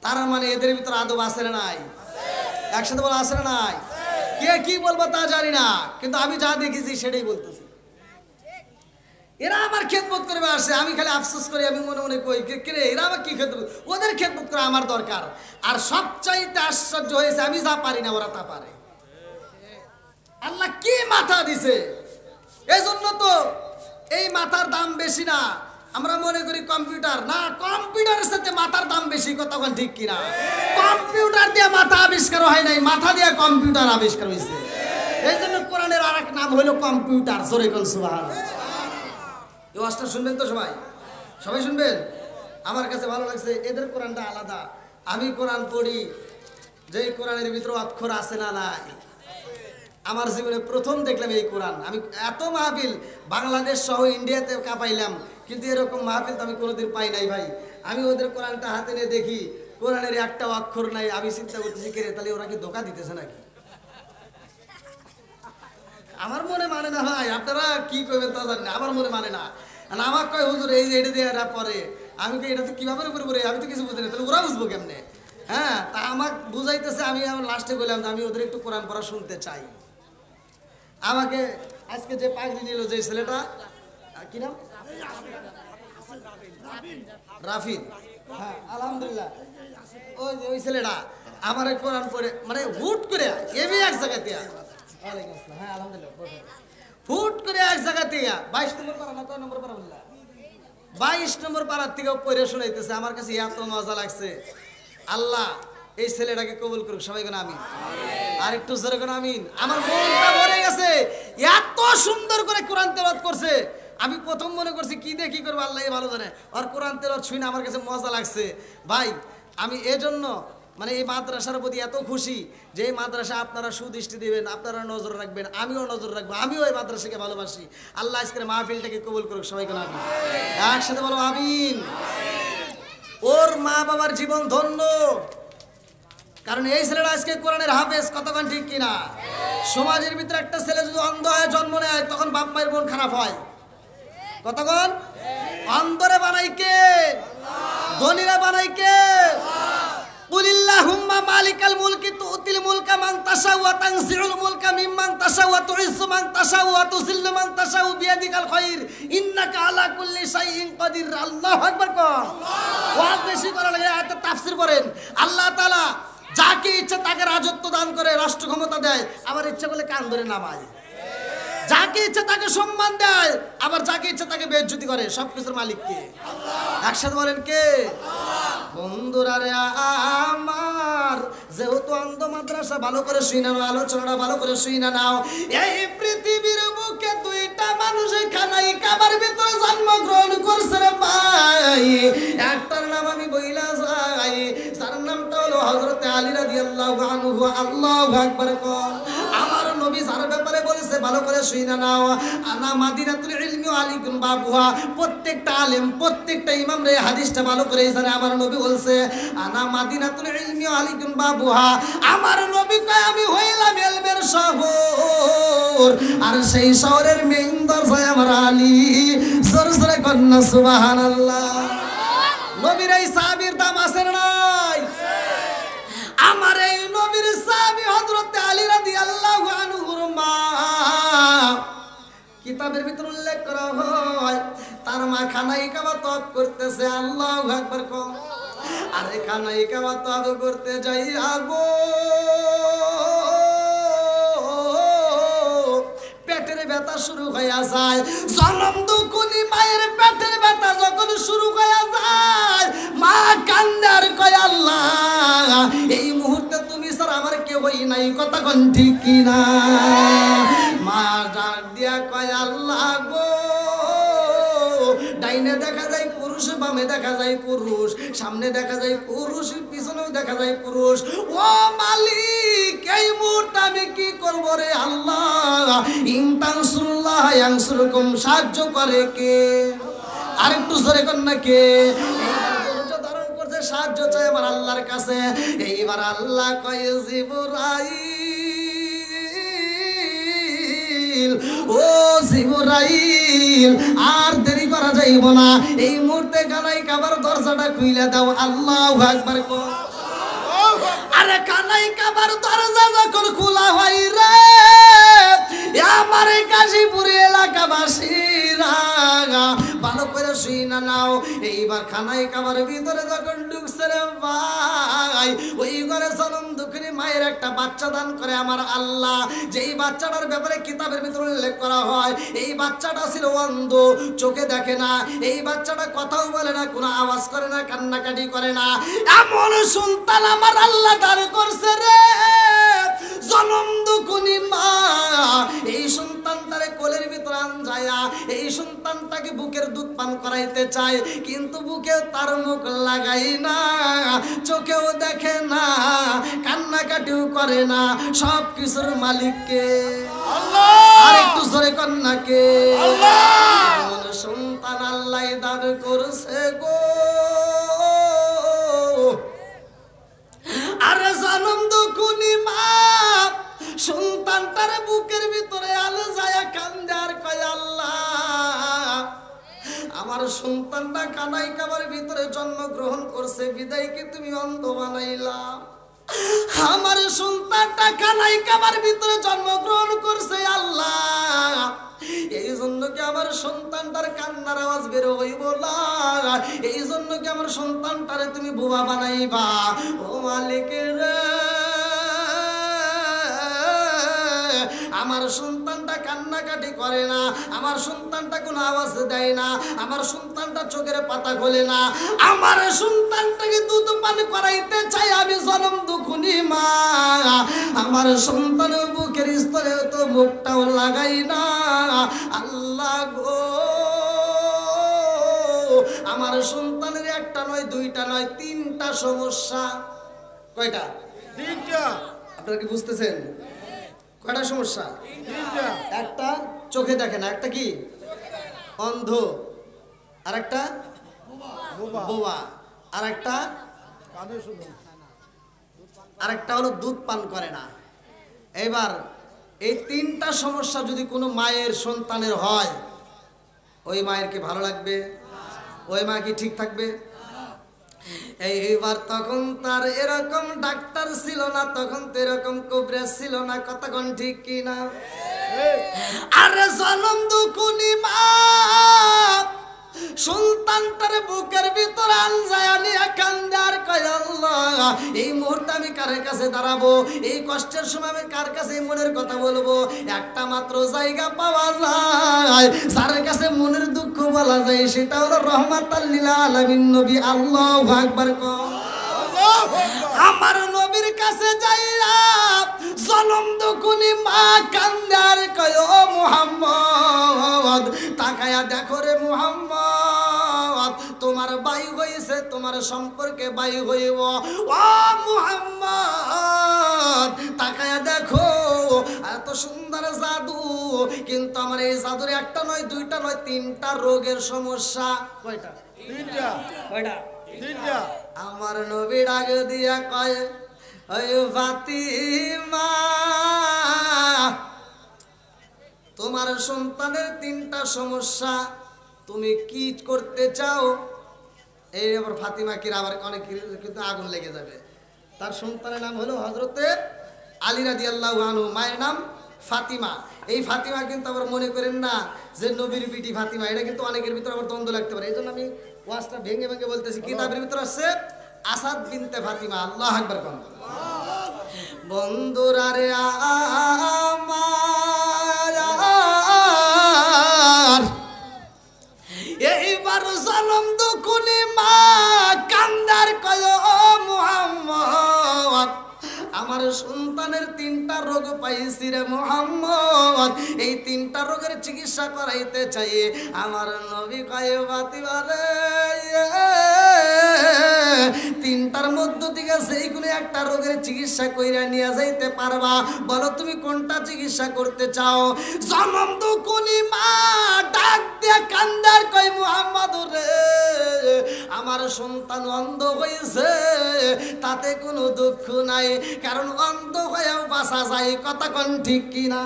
তার মানে এদের ভিতরে আদব আছে না নাই? একসাথে বলা আছে না নাই? কে কি বলবো তা জানি না, কিন্তু আমি যা দেখেছি সেটাই বলতেছি। এরা আমার খেদমত করবে আসে, আমি খালি আফসোস করি, আমি মনে মনে কই কে এরা আমার কি খেদমত, ওদের খেদমত করা আমার দরকার। আর সবচাইতে আশ্চর্য হয়েছে, আমি যা পারি না ওরা তা পারে। আল্লাহ কি মাথা দিছে, এজন্য তো এই মাথার দাম বেশি না। আমরা মনে করি কম্পিউটার না, কম্পিউটারের সাথে মাথার দাম বেশি, কতক্ষণ ঠিক কিনা? কম্পিউটার দিয়ে মাথা আবিষ্কার হয় নাই, মাথা দিয়ে কম্পিউটার আবিষ্কার হয়েছে। এই জন্য কোরআনের আরেক নাম হলো কম্পিউটার। জোরে বল সুবহানাল্লাহ। এই ওয়াজটা শুনবেন তো সবাই? সবাই শুনবেন? আমার কাছে ভালো লাগছে, এদের কোরআনটা আলাদা। আমি কোরআন পড়ি, যেই কোরআনের ভিতরে অক্ষর আছে না নাই, আমার জীবনে প্রথম দেখলাম এই কোরআন। আমি এত মাহফিল বাংলাদেশ সহ ইন্ডিয়াতে কাঁপাইলাম, কিন্তু এরকম মাহফিল তো আমি কোনোদিন পাই নাই ভাই। আমি ওদের কোরআনটা হাতে নিয়ে দেখি কোরআনের একটা অক্ষর নাই, আমি চিন্তা করতেছি কে রে, তাহলে ওরা কি ধোঁকা দিতেছে নাকি? আমার মনে মানে না ভাই, আপনারা কি করবেন তা জানি না, আমার মনে মানে না। আমার কয় হুজুর এই যে এটা দিয়ে এরা পরে, আমি কি এটা তো কিভাবে উপরে পড়ে, আমি তো কিছু বুঝি না, তাহলে ওরা বুঝবো কেমনে? হ্যাঁ, তা আমাকে বুঝাইতেছে, আমি আমার লাস্টে বললাম যে আমি ওদের একটু কোরআন পড়া শুনতে চাই। আমাকে আজকে যে পাগড়ি নিল যে ছেলেটা, কি নাম? রাফিন। হ্যাঁ আলহামদুলিল্লাহ, ওই যে ওই ছেলেটা আমার কোরআন পড়ে মানে হুট করে এমনি এক জায়গাতে, হ্যাঁ আলহামদুলিল্লাহ, হুট করে এক জায়গা থেকে 22 নম্বর পারা না, কয় নম্বর পারা বললা? 22 নম্বর পাড়ার থেকে পড়ে শোনাইতেছে। আমার কাছে এত মজা লাগছে। আল্লাহ এই ছেলেটাকে কবুল করুক, সবাই কোন আমিন। আর একটু জোরে কোন আমিন। আমার মনটা ভরে গেছে, এত সুন্দর করে কোরআন তেলাওয়াত করছে। আমি প্রথম মনে করছি কি দিয়ে কি করবো, আল্লাহ ভালো জানে। আর কোরআন তেলাওয়াত শুনে আমার কাছে মজা লাগছে ভাই। আমি এজন্য মানে এই মাদ্রাসার প্রতি এত খুশি যে এই মাদ্রাসা আপনারা সুদৃষ্টি দিবেন, আপনারা নজর রাখবেন, আমিও নজর রাখবো, আমিও এই মাদ্রাসাকে ভালোবাসি। আল্লাহ আজকের মাহফিলটাকে কবুল করুক, সবাই কোন আমিন। একসাথে বলো আমিন। ওর মা বাবার জীবন ধন্য, কারণ এই ছেলেটা আজকে কোরআনের হাফেজ, কতক্ষণ ঠিক কিনা? সমাজের ভিতরে একটা ছেলে যদি অন্ধ হয়ে জন্ম নেয়, তখন বাপ মায়ের মন খারাপ হয়। কতক্ষণ? অন্ধরে বানাই কে? ধনীরা বানাই কে? কুলিল্লাহুম্মা মালিকাল মুলকি তুতিল মুলকা মান তাশাউ ওয়া তানজিউল মুলকা মিম্মান তাশাউ ওয়া তুইজ্জু মান তাশাউ ওয়া তুযিল্লু মান তাশাউ বিয়াদিকাল খায়র ইন্নাকা আলা কুল্লি শাইইন কাদির। আল্লাহু আকবার। ওয়াজ বেশি করা লাগে, আয়াতের তাফসীর করেন। আল্লাহ তাআলা যাকে ইচ্ছা তাকে রাজত্ব দান করে, রাষ্ট্র ক্ষমতা দেয়, আবার ইচ্ছা করলে কান ধরে নামায়। যাকে ইচ্ছা তাকে সম্মান দেয়, আবার যাকে ইচ্ছা তাকে বেইজ্জতি করে। সবকিছুর মালিক কে? একসাথে বলেন কে? বন্ধুরা রে আমার, যেহেতু অন্ধ মাদ্রাসা ভালো করে শুই না, আলোচনাটা ভালো করে শুই না নাও। এই পৃথিবীর বুকে দুইটা মানুষ খানাই কাবার ভিতরে জন্মগ্রহণ করছে রে ভাই। একটার নাম আমি বইলা যাই, যার নামটা হলো হযরত আলী রাদিয়াল্লাহু আনহু আল্লাহু আকবার কর। আমার নবী যার ব্যাপারে বলেছে ভালো করে শুইনা নাও, আনা মাদিনাতুল ইলমি ওয়া আলাইকুম বাবুহা। প্রত্যেকটা আলেম প্রত্যেকটা ইমাম রে হাদিসটা ভালো করে জানে। আমার নবী বলছে আনা মাদিনাতুল ইলমি ওয়া আলাইকুম বাবুহা। আমার নবী কয় আমি হইলাম ইলমের শহর, আর সেই শহরের মেইন দরজায় আমার আলী। জোরে জোরে কন্না সুবহানাল্লাহ। নবীর এই সাহাবীর দাম আছে না নাই? আমার এই নবীর সাহাবী হযরত আলী রাদিয়াল্লাহু আনহুর মা, কিতাবের ভিতর উল্লেখ করা হয় তার মা খানাই কাবা তওয়াফ করতেছে। আল্লাহু আকবার কও। আরে খানাই কাবা তওয়াফ করতে যাই আগো পেটের ব্যথা শুরু হয়ে যায়। জনম দুকুনি মায়ের পেটের ব্যথা যখন শুরু হয়ে যায়, মা কান্দে আর কয় আল্লাহ এই মুহূর্তে তুমি স্যার আমার কেউই নাই। কথা কোন ঠিক কিনা? মা ডাক দিয়া কয় আল্লাহ গো, ডাইনে দেখা যায় পুরুষ, বামে দেখা যায় পুরুষ, সামনে দেখা যায় পুরুষ, পিছনেও দেখা যায় পুরুষ। ও মালিক এই মুহূর্তে আমি কি করব রে আল্লাহ? ইনতানসুরুল্লাহ ইয়ানসুরকুম, সাহায্য করে কে? আরেকটু জোরে কর না কে? ধারণ করছে, সাহায্য চাই আমার আল্লাহর কাছে। এইবার আল্লাহ কয় জিবরাইল, ও জিবরাইল আর দেরি করা যাইব না, এই মুহূর্তে কানাই কাবার দরজাটা খুইলা দাও। আল্লাহু আকবার কও। আরে কানাই কাবার দরজা যখন খোলা হয় রে, আমার কাশীপুর এলাকাবাসীরা ভালো করে শুইনা নাও। এইবার খানাই কাবার ভিতরে যখন ঢুকছে রে ভাই, ওই ঘরে জনম দুঃখিনী মায়ের একটা বাচ্চা দান করে আমার আল্লাহ। যেই বাচ্চাটার ব্যাপারে কিতাবের ভিতরে উল্লেখ করা হয় এই বাচ্চাটা ছিল অন্ধ, চোখে দেখে না। এই বাচ্চাটা কথাও বলে না, কোনো আওয়াজ করে না, কান্নাকাটি করে না। এমন সন্তান আমার আল্লাহ দান করছে রে জনম দুঃখিনী মা। এই সন্তানটারে কোলের ভিতরে আনজায়া এই সন্তানটাকে বুকের দুধ পান করাইতে চায়, কিন্তু বুকেও তার মুখ লাগাই না, চোখেও দেখে না, কান্নাকাটিও করে না। সব কিছুর মালিককে আল্লাহ। আর একটু জোরে কন্যাকে আল্লাহ। সন্তান আল্লাহ দান করছে গো। আরে জনম দুঃখিনী মা সন্তানটারে বুকের ভিতরে আলো যায় কান্দে আর কয় আল্লাহ আমার সন্তানটা কানাই কাবার ভিতরে জন্মগ্রহণ করছে, বিদায়কে তুমি অন্ধ বানাইলা। আমার সন্তানটা কানাই কাবার ভিতরে জন্মগ্রহণ করছে আল্লাহ, এই জন্য কি আমার সন্তানটার কান্নার আওয়াজ বের হইব না? এই জন্য কি আমার সন্তানটারে তুমি বোবা বানাইবা? ও মালিকের আমার সন্তানটা কান্নাকাটি করে না, আমার সন্তানটা কোনো আওয়াজ দেয় না, আমার সন্তানটা চোখের পাতা খোলে না, আমার সন্তানটাকে দুধ পান করাইতে চাই আমি জনম দুঃখিনী মা। আমার সন্তানের বুকের স্তরে তো মুখটাও লাগাই না। আল্লাহ গো আমার সন্তানের একটা নয়, দুইটা নয়, তিনটা সমস্যা। কয়টা? তিনটা। আপনারা কি বুঝতেছেন? কয়টা সমস্যা? একটা চোখে দেখে না, একটা কি অন্ধ, আর একটা বোবা, আর একটা হলো দুধ পান করে না। এবার এই তিনটা সমস্যা যদি কোনো মায়ের সন্তানের হয়, ওই মায়ের কি ভালো লাগবে? ওই মা কি ঠিক থাকবে? এইবার তখন তার এরকম ডাক্তার ছিল না, তখন তো এরকম কবরেজ ছিল না। কতক্ষণ ঠিক কিনা? আরে জনম দুঃখিনী মা সন্তানটার বুকের ভিতর আনজায়া নিয়ে কান্দে আর কয় আল্লাহ এই মুহূর্তে আমি কার কাছে দাঁড়াবো? এই কষ্টের সময় আমি কার কাছে মনের কথা বলবো? একটা মাত্র জায়গা পাওয়া যায় যার কাছে মনের দুঃখ বলা যায়, সেটা হলো রহমাতাল লিল আলামিন নবী। আল্লাহু আকবার কও। আমার নবীর কাছে যাইরা জনম দুঃখিনী মা কান্দে আর কয় ও মুহাম্মদ তাকায়া দেখো রে মুহাম্মদ, তোমার ভাই হইছে তোমার সম্পর্কে ভাই হইব। ও মুহাম্মদ তাকায়া দেখো এত সুন্দর জাদু, কিন্তু আমার এই জাদুর একটা নয় দুইটা নয় তিনটা রোগের সমস্যা। কয়টা? তিনটা। কয়টা? তিনটা। আমার নবী ডাক দিয়া কয় ওই ফাতিমা তোমার সন্তানের তিনটা সমস্যা, তুমি কি করতে চাও? এই আবার ফাতিমা কি আবার অনেক কিন্তু আগুন লেগে যাবে। তার সন্তানের নাম হলো হযরতে আলী রাদিয়াল্লাহু আনহু, মায়ের নাম ফাতিমা। এই ফাতিমা কিন্তু আবার মনে করেন না যে নবীর বিটি ফাতিমা, এটা কিন্তু অনেকের ভিতরে আবার দ্বন্দ্ব লাগতে পারে। এই জন্য আমি ওয়াজটা ভেঙে ভেঙে বলতেছি। কিতাবের ভিতরে আছে আসাদ বিনতে ফাতিমা। আল্লাহু আকবার কোন বন্ধুরা রে আমার এইবার জনম দুকুনি মা কান্দার কয় ও মুহাম্মদ আমার সন্তানের তিনটা রোগ পাইছি রে মুহাম্মদ, এই তিনটা রোগের চিকিৎসা করাইতে চাই। আমার নবী কয় ফাতিমা রে তিনটার মধ্য থেকে সেই কোনো একটা রোগের চিকিৎসা কইরা নিয়ে যাইতে পারবা? বলো তুমি কোনটা চিকিৎসা করতে চাও? জনম দুকুনি মা ডাক দিয়ে কান্দার কয় মুহাম্মদ রে আমার সন্তান অন্ধ হয়েছে, তাতে কোনো দুঃখ নাই, কারণ অন্ধ হয়েও বাঁচা যায়। কথা কোন ঠিক কিনা?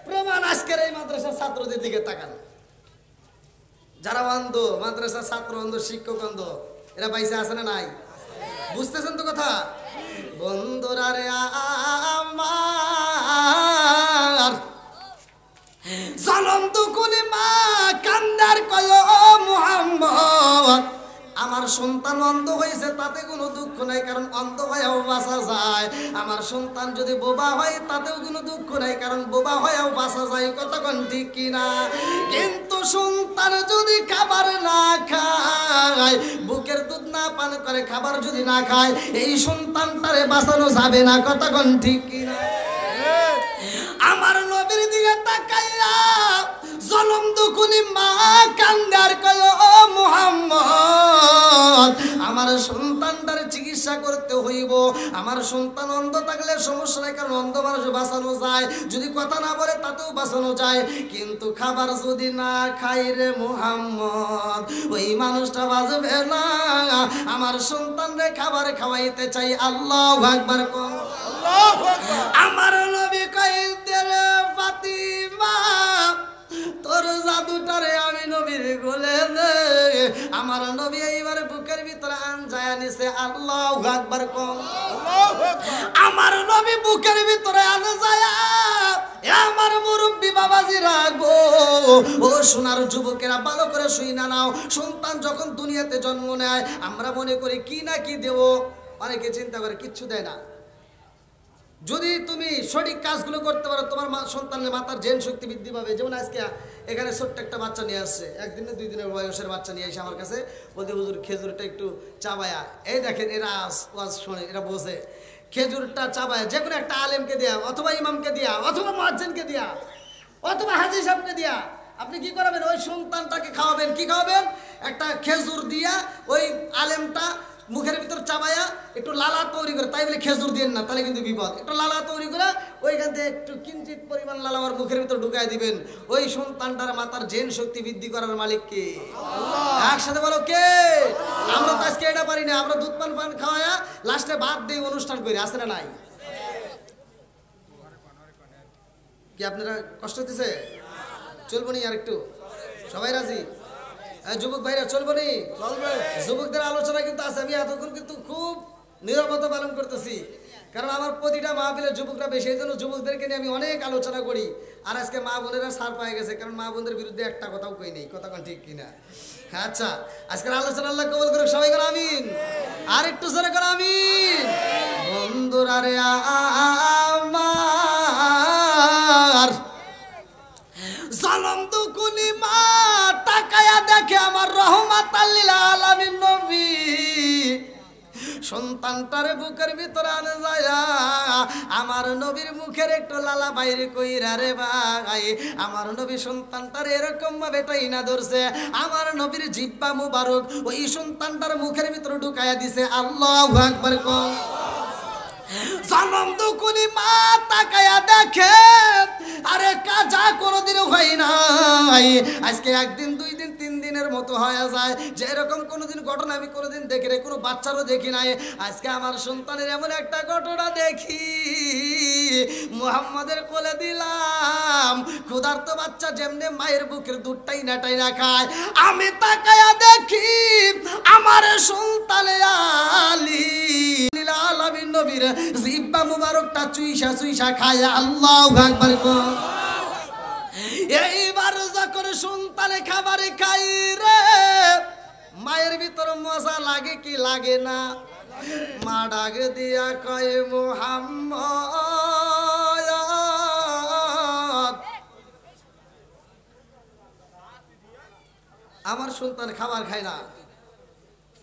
প্রমাণ আজকের এই মাদ্রাসার ছাত্রদের দিকে তাকান, যারা অন্ধ, মাদ্রাসার ছাত্র অন্ধ, শিক্ষক অন্ধ, এরা পাইছে আছে না নাই? বুঝতেছেন তো কথা? বন্ধুরা রে আমার জনম দুকুনি মা কান্দার কয় ও মুহাম্মদ আমার সন্তান অন্ধ হয়েছে, তাতে কোনো দুঃখ নাই, কারণ অন্ধ হয়েও বাঁচা যায়। আমার সন্তান যদি বোবা হয় তাতেও কোনো দুঃখ নাই, কারণ বোবা হয়েও বাঁচা যায়। কতক্ষণ ঠিক কিনা? কিন্তু সন্তান যদি খাবার না খায়, বুকের দুধ না পান করে, খাবার যদি না খায়, এই সন্তানটারে বাঁচানো যাবে না। কতক্ষণ ঠিক কিনা? আমার নবীর দিকে তাকাইয়া জনম দুকুনি মা কান্দার কয় ও মুহাম্মদ আমার সন্তানটার চিকিৎসা করতে হইব। আমার সন্তান অন্ধ থাকলে সমস্যা নাই, কারণ অন্ধ মানুষ বাঁচানো যায়, যদি কথা না বলে তাতেও বাঁচানো যায়। কিন্তু খাবার যদি না খাই রে মুহাম্মদ ওই মানুষটা বাঁচবে না। আমার সন্তান রে খাবার খাওয়াইতে চাই। আল্লাহু আকবার কোন। আমার নবী কয় রে ফাতিমা তোর জাদুটারে আমি নবীর গোলে দে। আমার নবী এইবার বুকের ভিতরে আনজায়া নিছে। আল্লাহু আকবার কোন। আমার নবী বুকের ভিতরে আনজায়া আমার মুরব্বি বাবাজিরা গো, ও সোনার যুবকেরা ভালো করে শুই না নাও। সন্তান যখন দুনিয়াতে জন্ম নেয় আমরা মনে করি কি না কি দেব, অনেকে চিন্তা করে কিচ্ছু দেয় না। যদি তুমি সঠিক কাজগুলো করতে পারো তোমার সন্তানের মাথার জেন শক্তি বৃদ্ধি পাবে। যেমন আজকে এখানে ছোট্ট একটা বাচ্চা নিয়ে আসছে, একদিনে 2 দিনের বয়সের বাচ্চা নিয়ে এসে আমার কাছে বলতে হুজুর খেজুরটা একটু চাবায়া। এই দেখেন এরা ওয়াজ শোনে, এরা বোঝে। খেজুরটা চাবায়া যে কোনো একটা আলেমকে দেয়া, অথবা ইমামকে দেয়া, অথবা মুয়াজ্জিনকে দেয়া, অথবা হাজী সাহেবকে দেয়া আপনি কি করাবেন? ওই সন্তানটাকে খাওয়াবেন। কি খাওয়াবেন? একটা খেজুর দিয়া ওই আলেমটা মুখের ভিতর চাবায়া একটু লালা তৈরি করে, তাই বলে খেজুর দিয়েন না, তাহলে কিন্তু বিপদ। একটু লালা তৈরি করে ওইখান থেকে একটু কিঞ্চিত পরিমাণ লালা আমার মুখের ভিতর ঢুকাই দিবেন। ওই সন্তানটার মাথার জেন শক্তি বৃদ্ধি করার মালিক কে? একসাথে বলো কে? আমরা তো আজকে এটা পারি না। আমরা দুধ পান পান খাওয়ায়া লাস্টে ভাত দিয়ে অনুষ্ঠান করি, আছে না নাই? কি আপনারা কষ্ট হতেছে? চলবো নি আর একটু? সবাই রাজি? যুবক ভাইরা চলবো নি? যুবকদের আলোচনা কিন্তু আছে। আমি এতক্ষণ কিন্তু খুব নীরবতা পালন করতেছি, কারণ আমার প্রতিটা মাহফিলের যুবকরা বেশি, এই জন্য যুবকদেরকে নিয়ে আমি অনেক আলোচনা করি। আর আজকে মা বোনেরা ছাড় পায়ে গেছে, কারণ মা বোনদের বিরুদ্ধে একটা কথাও কই নেই। কথা কোন ঠিক কিনা? আচ্ছা, আজকের আলোচনা আল্লাহ কবুল করুক। সবাই করে আমিন। আর একটু জোরে করে আমিন। বন্ধুরা রে আমার জনম দুকুনি মা তাকায়া দেখে আমার রহমাতাল লিল আলামিন নবী সন্তানটার বুকের ভিতরে আনে যায় আমার নবীর মুখের একটু লালা বাইরে কইরা রে ভাই আমার নবী সন্তানটার এরকম ভাবে টাইনা ধরছে আমার নবীর জিহ্বা মুবারক ওই সন্তানটার মুখের ভিতরে ঢুকায়া দিছে আল্লাহু আকবার কও জনম দুকুনি মা তাকায়া দেখে আরে কাজা কোনোদিন হয় নাই আজকে একদিন দুই দিন তিন দিনের মতো হয়ে যায় যে এরকম কোনোদিন ঘটনা আমি কোনোদিন দেখি রে কোনো বাচ্চারও দেখি নাই আজকে আমার সন্তানের এমন একটা ঘটনা দেখি মুহাম্মাদের কোলে দিলাম ক্ষুধার্ত বাচ্চা যেমনে মায়ের বুকের দুধটাই না খায় আমি তাকায়া দেখি আমার সন্তানে আলী আলামিন নবীর জিহ্বা মুবারকটা চুইসা খায় আল্লাহু আকবার কো এইবার যখন সন্তানে খাবারে খাই রে মায়ের ভিতর মজা লাগে কি লাগে না মা ডাক দিয়া কয় মুহাম্মদ আমার সন্তান খাবার খায় না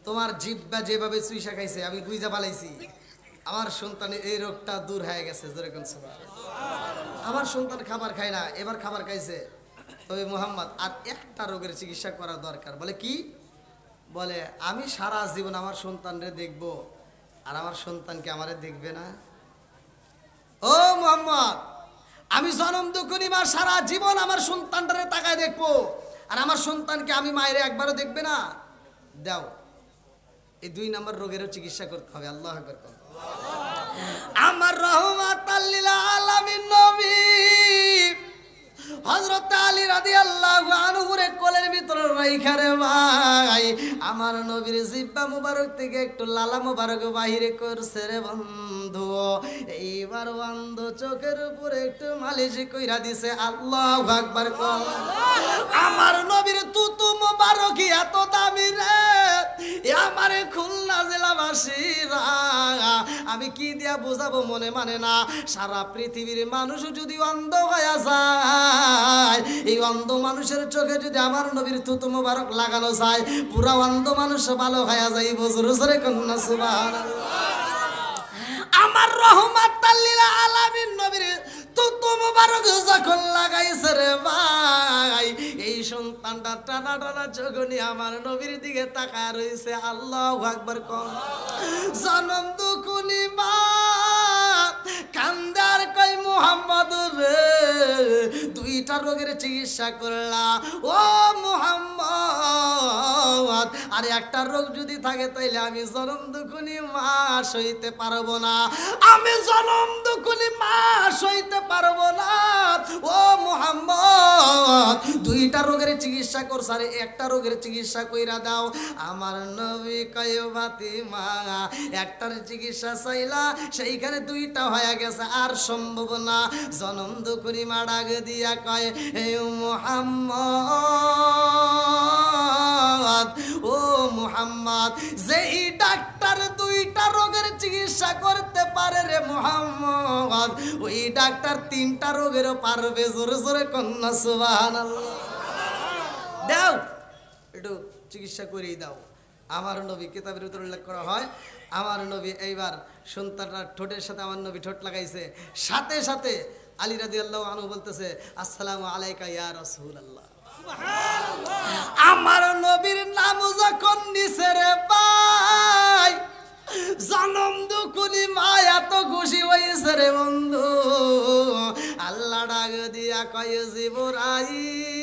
তোমার জিহ্বা যেভাবে চুইসা খাইছে আমি বুঝা পালাইছি আমার সন্তানের এই রোগটা দূর হয়ে গেছে জোরে কোন সুবহানাল্লাহ আমার সন্তান খাবার খায় না এবার খাবার খাইছে তবে মুহাম্মদ আর একটা রোগের চিকিৎসা করা দরকার বলে কি বলে আমি সারা জীবন আমার সন্তানরে দেখব আর আমার সন্তানকে আমারে দেখবে না ও মুহাম্মদ আমি জন্ম দুকুনি মা সারা জীবন আমার সন্তানটারে তাকায় দেখবো আর আমার সন্তানকে আমি মায়ের একবারও দেখবে না দাও এই দুই নম্বর রোগেরও চিকিৎসা করতে হবে আল্লাহু আকবার আমার রহমাতাল লিল আলামিন নবী হযরত আলী রাদিয়াল্লাহু আনহু রে কোলের ভিতর রাইখা রে ভাই আমার নবীর জিহ্বা মুবারক থেকে একটু লালা মুবারক বাহিরে করছে রে বন্ধু এইবার বন্ধু চোখের উপরে একটু মালিশ কইরা দিছে আল্লাহু আকবার কও আমার নবীর তুতু মুবারক এত দামি রে আমারে খুলনা জেলাবাসীরা আমি কি দিয়া বুঝাবো মনে মানে না সারা পৃথিবীর মানুষ যদি অন্ধ হয়ে যায় এই অন্ধ মানুষের চোখে যদি আমার নবীর থুতু মুবারক লাগানো যায় পুরা অন্ধ মানুষ ভালো হয়ে যায় জোরে জোরে কন্যা সুবহানাল্লাহ আমার রহমাতাল লিল আলামিন নবীর থুতু মুবারক যখন লাগাইছে রে ভাই এই সন্তানটা টানা টানা চোখ নিয়ে আমার নবীর দিকে তাকায় রইছে আল্লাহু আকবার কও জনম দুকুনি মা কান্দার কই মুহাম্মদ রে দুইটা রোগের চিকিৎসা করলা ও মুহাম্মদ আর একটা রোগ যদি থাকে তাইলে আমি জনম দুকুনি মা সইতে পারবো না আমি জনম দুকুনি মা সইতে পারবো না ও মুহাম্মদ দুইটা রোগের চিকিৎসা করছ আর একটা রোগের চিকিৎসা কইরা দাও আমার নবী কয় ফাতিমা একটার চিকিৎসা চাইলা সেইখানে দুইটা হয়ে গেছে আর সম্ভব না জনম দুকুনি মা ডাক দিয়া কয় হে মুহাম্মদ ও মুহাম্মদ যেই ডাক্তার দুইটা রোগের চিকিৎসা করতে পারে রে মুহাম্মদ ওই ডাক্তার তিনটা রোগেরও পারবে জোরে জোরে কন্যা সুবহানাল্লাহ দাও একটু চিকিৎসা করেই দাও আমার নবী কিতাবের ভিতরে উল্লেখ করা হয় আমার নবী এইবার সন্তানটার ঠোঁটের সাথে আমার নবী ঠোঁট লাগাইছে সাথে সাথে আলী রাদিয়াল্লাহু আনহু বলতেছে আসসালামু আলাইকা ইয়া রাসূলুল্লাহ সুবহানাল্লাহ আমার নবীর নাম যখন নিছে রে ভাই জনম দুকুনি মায়া তো খুশি হইছে রে বন্ধু আল্লাহ ডাক দিয়া কয় জিবরাইল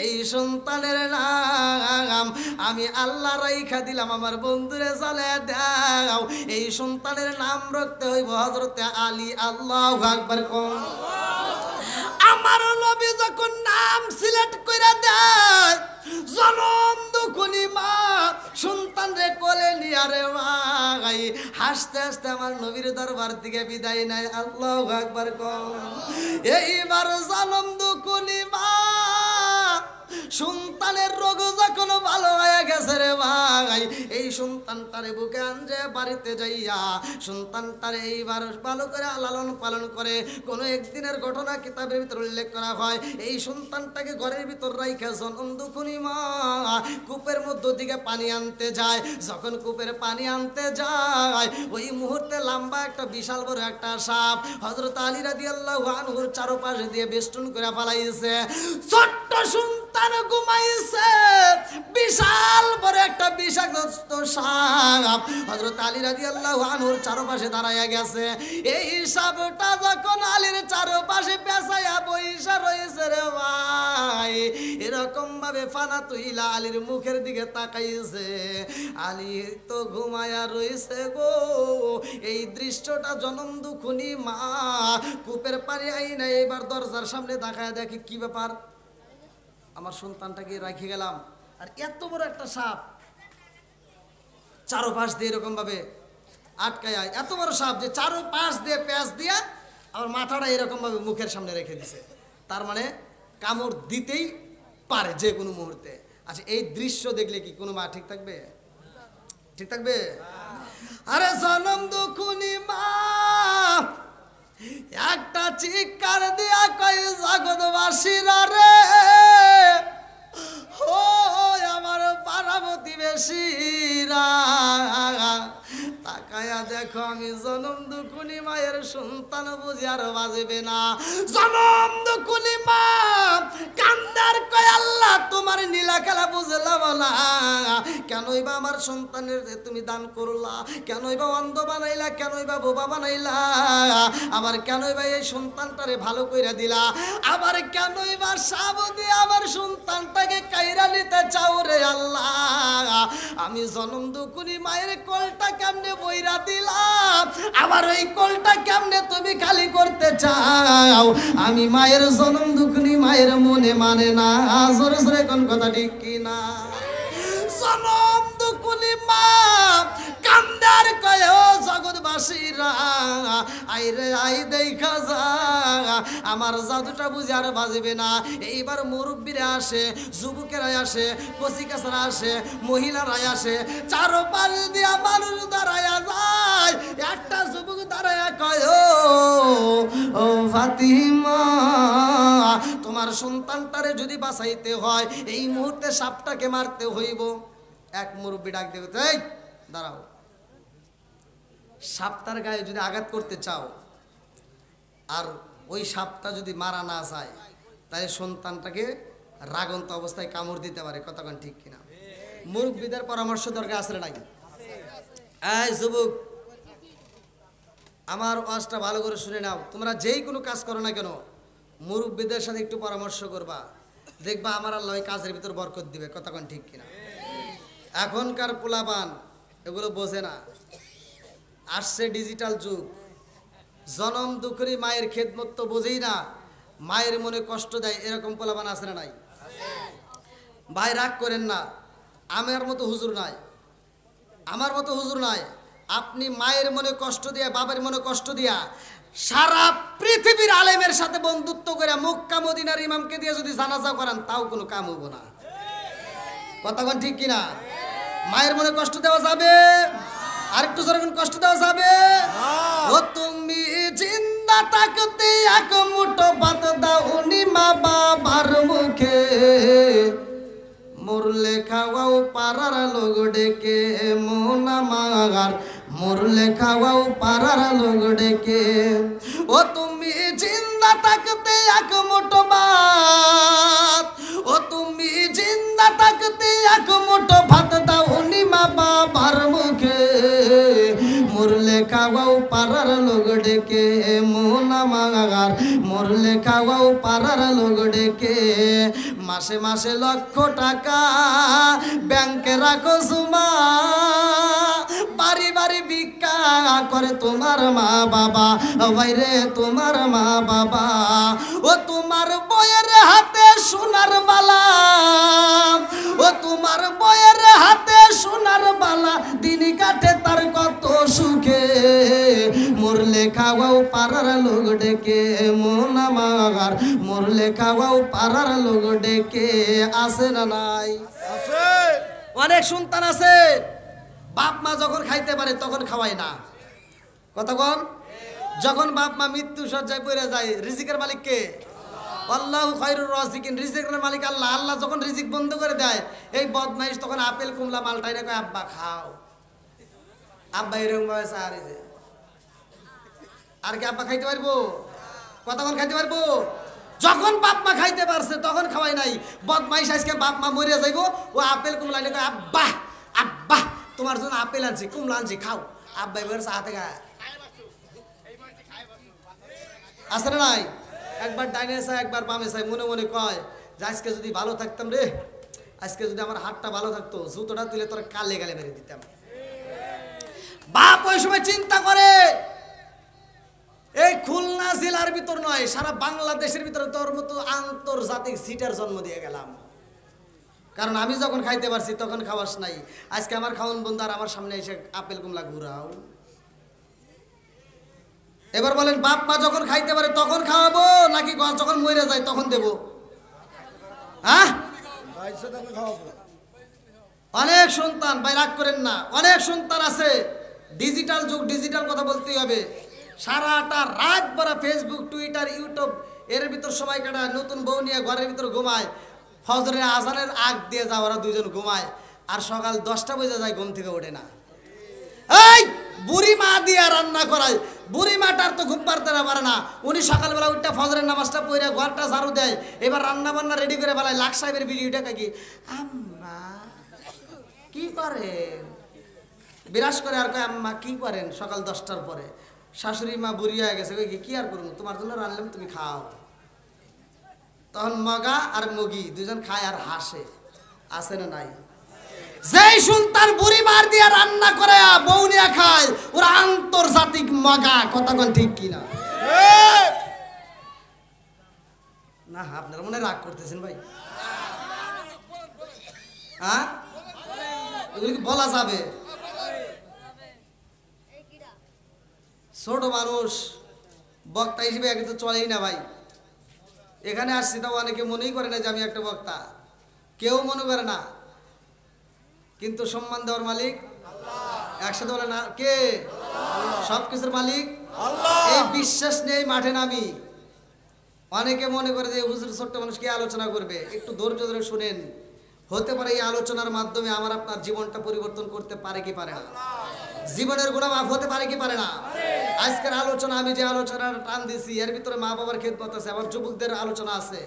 এই সন্তানের নাম আমি আল্লাহ রাইখা দিলাম আমার বন্ধুরে চলে দাও এই সন্তানের নাম রাখতে হইব হযরতে আলী আল্লাহু আকবার কও আমার নবী যখন নাম সিলেক্ট কইরা দেয় জনম দুকুনি মা সন্তান রে কোলে নিয়া রে ভাই হাসতে হাসতে আমার নবীর দরবার থেকে বিদায় নেয় আল্লাহু আকবার কও এইবার জনম দুকুনি মা সন্তানের রোগ যখন ভালো হয়ে গেছে রে ভাই, এই সন্তানটারে বুকে আনজে বাড়িতে যাইয়া সন্তানটারে এইবার ভালো করে লালন পালন করে। কোনো একদিনের ঘটনা কিতাবের ভিতর উল্লেখ করা হয়, এই সন্তানটাকে ঘরের ভিতর রাইখা জনম দুখুনি মা কূপের মধ্য দিকে পানি আনতে যায়। যখন কূপের পানি আনতে যায়, ওই মুহূর্তে লম্বা একটা বিশাল বড় একটা সাপ হযরত আলী রাদিয়াল্লাহু আনহুর চারপাশে দিয়ে বেষ্টন করে ফেলাইছে। ছোট্ট সন্তান ঘুমাইছে, বিশাল বড় একটা বিষাক্ত সাপ হযরত আলী রাদিয়াল্লাহু আনহুর চারপাশে দাঁড়ায়া গেছে। এই সাপটা যখন আলীর চারপাশে পেঁচাইয়া বইসা রয়েছে রে ভাই, এরকম ভাবে ফানা তুইলা আলীর মুখের দিকে তাকাইছে। আলী তো ঘুমায়া রয়েছে গো। এই দৃশ্যটা জনম দুখুনি মা কূপের পানি আইনা এবার দরজার সামনে তাকায় দেখে, কি ব্যাপার, আমার সন্তানটাকে রেখে গেলাম আর এত বড় একটা সাপ চারোপাশ দিয়ে এরকম ভাবে আটকায়, এত বড় সাপ যে চারোপাশ দিয়ে প্যাঁচ দিয়া আমার মাথাটা এরকম ভাবে মুখের সামনে রেখে দিছে। তার মানে কামড় দিতেই পারে যে কোনো মুহূর্তে। আচ্ছা, এই দৃশ্য দেখলে কি কোনো মা ঠিক থাকবে? ঠিক থাকবে? আরে জনম দুখুনি মা একটা চিৎকার দিয়া কই, জগৎবাসীরা রে, ও আমার পাড়া প্রতিবেশীরা, তাকায়া দেখো আমি জনম দুখুনি মায়ের সন্তান বুঝি আর বাজবে না। জনম দুখুনি মা কান্দার কয়, আল্লাহ তোমার নীলা খেলা বুঝলাম না, কেনই বা আমার সন্তানের তুমি দান করলা, কেনই বা অন্ধ বানাইলা, কেনই বা বোবা বানাইলা, আবার কেনই বা এই সন্তানটারে ভালো কইরা দিলা, আবার কেনই বা সাপ দিয়ে আমার সন্তানটাকে কাইরা নিতে চাও রে আল্লাহ। আমি জনম দুখুনি মায়ের কোলটা কেমনে বইরা দিলাম, আবার ওই কোলটা কেমনে তুমি খালি করতে চাও। আমি মায়ের জনম দুখুনি মায়ের মনে মানে না, জোরে জোরে কোন কথা ঠিক কিনা? জনম দুখুনি মা কান্দার কয়, ও জগৎবাসীরা আইরে আই দেখা যা, আমার জাদুটা বুঝে আর বাজবে না। এইবার মুরব্বীরা আসে, যুবকেরা আসে, কচিকাছারা আসে, মহিলারা আসে, চারপাশ দিয়া মানুষ দাঁড়ায়া যায়। একটা যুবক দাঁড়ায়া কয়, ও ফাতিমা, তোমার সন্তানটারে যদি বাঁচাইতে হয় এই মুহূর্তে সাপটাকে মারতে হইব। এক মুরব্বী ডাক দেবে, এই দাঁড়াও, সাপটার গায়ে যদি আঘাত করতে চাও আর ওই সাপটা যদি মারা না যায়, তাহলে সন্তানটাকে রাগন্ত অবস্থায় কামড় দিতে পারে। কতক্ষণ ঠিক কিনা? মুরব্বীদের পরামর্শ দরকার আছে নাকি? এই যুবক, আমার ওয়াজটা ভালো করে শুনে নাও। তোমরা যেই কোনো কাজ করো না কেন, মুরব্বীদের সাথে একটু পরামর্শ করবা, দেখবা আমার আল্লাহ কাজের ভিতর বরকত দিবে। কতক্ষণ ঠিক কিনা? এখনকার পোলাপান এগুলো বোঝে না, আসছে ডিজিটাল যুগ, জনম দুখুনি মায়ের খেদমত তো বোঝেই না, মায়ের মনে কষ্ট দেয়, এরকম পোলাপান আছে না নাই? ভাই রাগ করেন না, আমার মতো হুজুর নাই, আমার মতো হুজুর নাই। আপনি মায়ের মনে কষ্ট দিয়া, বাবার মনে কষ্ট দিয়া, সারা পৃথিবীর আলেমের সাথে বন্ধুত্ব করে মক্কা মদিনার ইমামকে দিয়ে যদি জানাজা করান, তাও কোনো কাম হইব না। কতক্ষণ ঠিক কিনা? মায়ের মনে কষ্ট দেওয়া যাবে? আরেকটু যখন কষ্ট দেওয়া যাবে? ও তুমি জিন্দা থাকতে এক মুঠো ভাত দাওনি মা বাবার মুখে, মরলে খাওয়াও পাড়ার লোক ডেকে, মোনা মাগার মরলে খাওয়াও পাড়ার লোক ডেকে। ও তুমি জিন্দা থাকতে এক মুঠো ভাত, ও তুমি জিন্দা থাকতে এক মুঠো ভাত দাওনি মা বাবার মুখে, মরলে খাওয়াও পাড়ার লোক ডেকে, মোনা মাগার মরলে খাওয়াও পাড়ার লোক ডেকে। মাসে মাসে লক্ষ টাকা ব্যাংকে রাখো জমা, বাড়ি বাড়ি ভিক্ষা করে তোমার মা বাবা, বাইরে তোমার মা বাবা। ও তোমার বইয়ের হাতে সোনার বালা, ও তোমার বইয়ের হাতে সোনার বালা, দিন কাটে তার কত সুখে, মরলে খাওয়াও পাড়ার লোক ডেকে মন আমার মরলে খাওয়াও পাড়ার লোক ডেকে আছে না নাই? আছে। অনেক সন্তান আছে বাপ মা যখন খাইতে পারে তখন খাওয়ায় না। কথা কন, যখন বাপ মা মৃত্যু সজ্জায় পড়ে যায় রিজিকের মালিক কে? আল্লাহু খায়রুর রাজিকিন, রিজিকের মালিক আল্লাহ। আল্লাহ যখন রিজিক বন্ধ করে দেয় এই বদমাইশ তখন আপেল কুমলা মালটাই না কয় আব্বা খাও। আব্বা এরকম ভাবে চাহারি যে আর কি আব্বা খাইতে পারবো? কতক্ষণ খাইতে পারবো? যখন বাপ মা খাইতে পারছে তখন খাওয়াই নাই। বদমাইশ আজকে বাপ মা মরিয়া যাইবো, ও আপেল কুমলা এনে কয় আব্বা আব্বা তোমার জন্য আপেল আনছি কুমলা আনছি খাও। আব্বা এবার চাহাতে গায় আছে না নাই? একবার ডাইনে চাই একবার বামে চাই, মনে মনে কয় যে আজকে যদি ভালো থাকতাম রে, আজকে যদি আমার হাতটা ভালো থাকতো জুতোটা তুলে তোর কালে গালে মেরে দিতাম। বাপ ওই সময় চিন্তা করে এই খুলনা জেলার ভিতর নয় সারা বাংলাদেশের ভিতরে তোর মতো আন্তর্জাতিক সিটার জন্ম দিয়ে গেলাম। কারণ আমি যখন খাইতে পারছি তখন খাওয়াস নাই। আজকে আমার খাওয়ান বন্ধু আর আমার সামনে এসে আপেল কুমলা ঘুরাও। এবার বলেন বাপ মা যখন খাইতে পারে তখন খাওয়াবো নাকি যখন মরে যায় তখন দেবো? হ্যাঁ, অনেক সন্তান ভাই রাগ করেন না, অনেক সন্তান আছে ডিজিটাল যুগ, ডিজিটাল কথা বলতেই হবে। সারাটা রাত ভরা ফেসবুক টুইটার ইউটিউব এর ভিতর সময় কাটায়, নতুন বউ নিয়ে ঘরের ভিতর ঘুমায়, ফজরের আজানের আগ দিয়ে যায় ওরা দুইজন ঘুমায়, আর সকাল 10টা বেজে যায় ঘুম থেকে ওঠে না। এই বুড়ি মা দিয়ে রান্না করায়, বুড়ি মাটার তো ঘুম পারতে না পারে না। উনি সকালবেলা উঠটা ফজরের নামাজটা পড়ে ঘরটা ঝাড়ু দেয়, এবার রান্না বান্না রেডি করে বেলায় লাখ সাহেবের ভিডিওটা কি আম্মা কি করেন বিরাজ করে আর কয় আম্মা কি করেন সকাল 10টার পরে। শাশুড়ি মা বুড়ি হয়ে গেছে, কি আর করবো তোমার জন্য রান্নলাম তুমি খাও। তখন মগা আর মগি দুজন খায় আর হাসে। আছে না নাই? যেই সন্তান বুড়ি মার দিয়ে রান্না করে বউ নিয়ে খায় ওরা আন্তর্জাতিক মগা। কথা কোন ঠিক কিনা? না আপনারা মনে রাগ করতেছেন ভাই? হ্যাঁ, এগুলি কি বলা যাবে? ছোট মানুষ বক্তা হিসেবে আগে তো চলেই না ভাই। এখানে আসছি তাও অনেকে মনেই করে না যে আমি একটা বক্তা, কেউ মনে করে না, কিন্তু সম্মান দেওয়ার মালিক একসাথে বলে না কে? সবকিছুর মালিক এই বিশ্বাস নেই মাঠে নামি। অনেকে মনে করে যে হুজুর ছোট্ট মানুষ কে আলোচনা করবে, একটু ধৈর্য ধরে শুনেন। হতে পারে এই আলোচনার মাধ্যমে আমার আপনার জীবনটা পরিবর্তন করতে পারে কি পারে না, জীবনের গুণা মাফ হতে পারে কি পারে না। আজকের আলোচনা আমি যে আলোচনার টান দিছি এর ভিতরে মা বাবার খেদমত আছে, আবার যুবকদের আলোচনা আছে,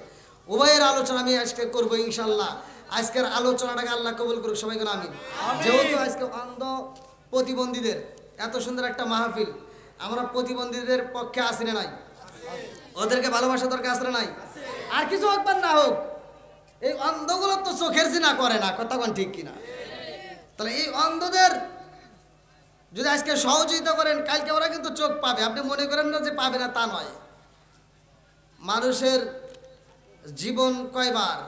উভয়ের আলোচনা আমি আজকে করবো ইনশাল্লাহ। আজকের আলোচনাটাকে আল্লাহ কবুল করুক, সবাইকে আমিন। যেহেতু আজকে অন্ধ প্রতিবন্ধীদের এত সুন্দর একটা মাহফিল, আমরা প্রতিবন্ধীদের পক্ষে আসি না নাই? ওদেরকে ভালোবাসা দরকার আছে না নাই? আর কিছু হোক বা না হোক, এই অন্ধগুলো তো চোখের জিনা করে না। কথা কোন ঠিক কিনা? তাহলে এই অন্ধদের যদি আজকে সহযোগিতা করেন কালকে ওরা কিন্তু চোখ পাবে। আপনি মনে করেন না যে পাবে না, তা নয়। মানুষের জীবন কয়বার?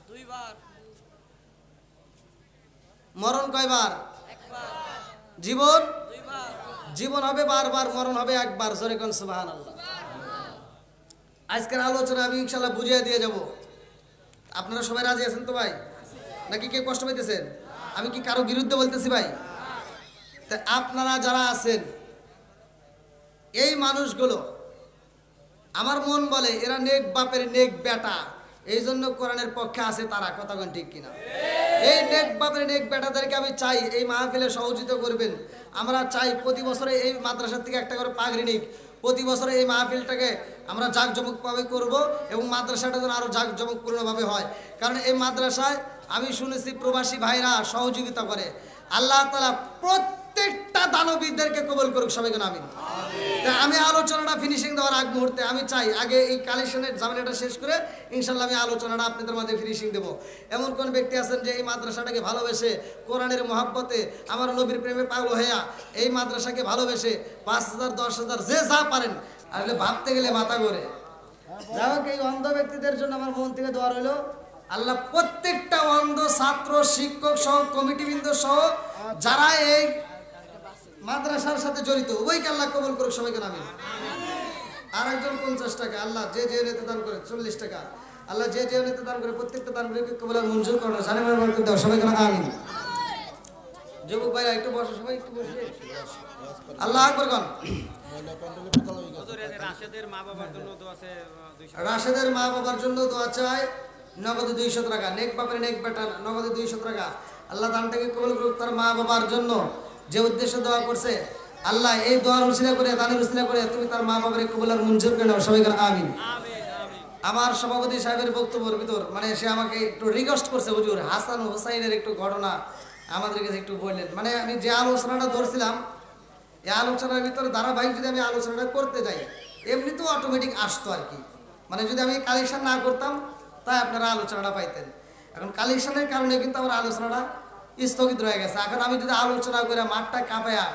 দুইবার। মরণ কয়বার? একবার। জীবন দুইবার। জীবন হবে বারবার, মরণ হবে একবার। জোরে কোন সুবহানাল্লাহ। আজকের আলোচনা আমি ইনশাআল্লাহ বুঝিয়ে দিয়ে যাব। আপনারা সবাই রাজি আছেন তো ভাই? নাকি কেউ কষ্ট পাইতেছেন? আমি কি কারো বিরুদ্ধে বলতেছি ভাই? তা আপনারা যারা আছেন এই মানুষগুলো, আমার মন বলে এরা নেক বাপের নেক বেটা, এই জন্য কোরআনের পক্ষে আছে তারা। কথা কোন ঠিক কিনা? এই নেক বাপের নেক বেটাদেরকে আমি চাই এই মাহফিলে সহযোগিতা করবেন। আমরা চাই প্রতি বছরে এই মাদ্রাসা থেকে একটা করে পাগড়ি নিক, প্রতি বছরে এই মাহফিলটাকে আমরা জাঁকজমকভাবে করব এবং মাদ্রাসাটা যেন আরও জাঁকজমকপূর্ণভাবে হয়। কারণ এই মাদ্রাসায় আমি শুনেছি প্রবাসী ভাইরা সহযোগিতা করে। আল্লাহ তাআলা প্রত্যেকটা দানবীরদেরকে কবুল করুক, সবাইকে আমিন। তা আমি আলোচনাটা ফিনিশিং দেওয়ার আগ মুহূর্তে আমি চাই আগে এই কালেকশনের ঝামেলাটা শেষ করে ইনশাল্লাহ আমি আলোচনাটা আপনাদের মাঝে ফিনিশিং দেবো। এমন কোন ব্যক্তি আছেন যে এই মাদ্রাসাটাকে ভালোবেসে কোরআনের মহাব্বতে আমার নবীর প্রেমে পাগল হইয়া এই মাদ্রাসাকে ভালোবেসে 5,000 10,000 যে যা পারেন আসলে ভাবতে গেলে মাথা ঘোরে। যাই হোক, এই অন্ধ ব্যক্তিদের জন্য আমার মন থেকে দোয়া রইল আল্লাহ প্রত্যেকটা অন্ধ ছাত্র শিক্ষক সহ কমিটিবৃন্দ সহ যারা এই মাদ্রাসার সাথে জড়িত উভয়কে আল্লাহ কবুল করুক, সবাইকে আমিন। আর একজন 50 টাকা, আল্লাহ যে যে নেতা দান করে 40 টাকা, আল্লাহ যে যে নেতা দান করে প্রত্যেকটা দান করে কবুল আর মঞ্জুর করুন, জানে বরকত দাও, সবাইকে আমিন। যুবক ভাইরা একটু বসো, সবাই একটু বসে আল্লাহ আকবার কোন। রাশেদের মা বাবার জন্য দোয়া আছে, রাশেদের মা বাবার জন্য দোয়া চাই, নগদে 200 টাকা। নেক বাবার নেক বেটা, নগদে 200 টাকা। আল্লাহ দানটাকে কবুল করুক তার মা বাবার জন্য, যে উদ্দেশ্যে দোয়া করছে আল্লাহ এই দোয়ার উসিলা করে, দানের উসিলা করে তুমি তার মা বাবার কবুল আর মঞ্জুর করে নাও, সবাইকে আমিন। আমার সভাপতি সাহেবের বক্তব্যের ভিতর মানে সে আমাকে একটু রিকোয়েস্ট করছে, হুজুর হাসান হোসাইনের একটু ঘটনা আমাদের কাছে একটু বললেন। মানে আমি যে আলোচনাটা ধরছিলাম এই আলোচনার ভিতরে ধারাবাহিক যদি আমি আলোচনাটা করতে যাই এমনিতেও অটোমেটিক আসতো আর কি। মানে যদি আমি কালেকশন না করতাম তাই আপনারা আলোচনাটা পাইতেন। এখন কালেকশনের কারণে কিন্তু আমার আলোচনাটা স্থগিত রয়ে গেছে। এখন আমি যদি আলোচনা করে মাঠটা কাঁপায়া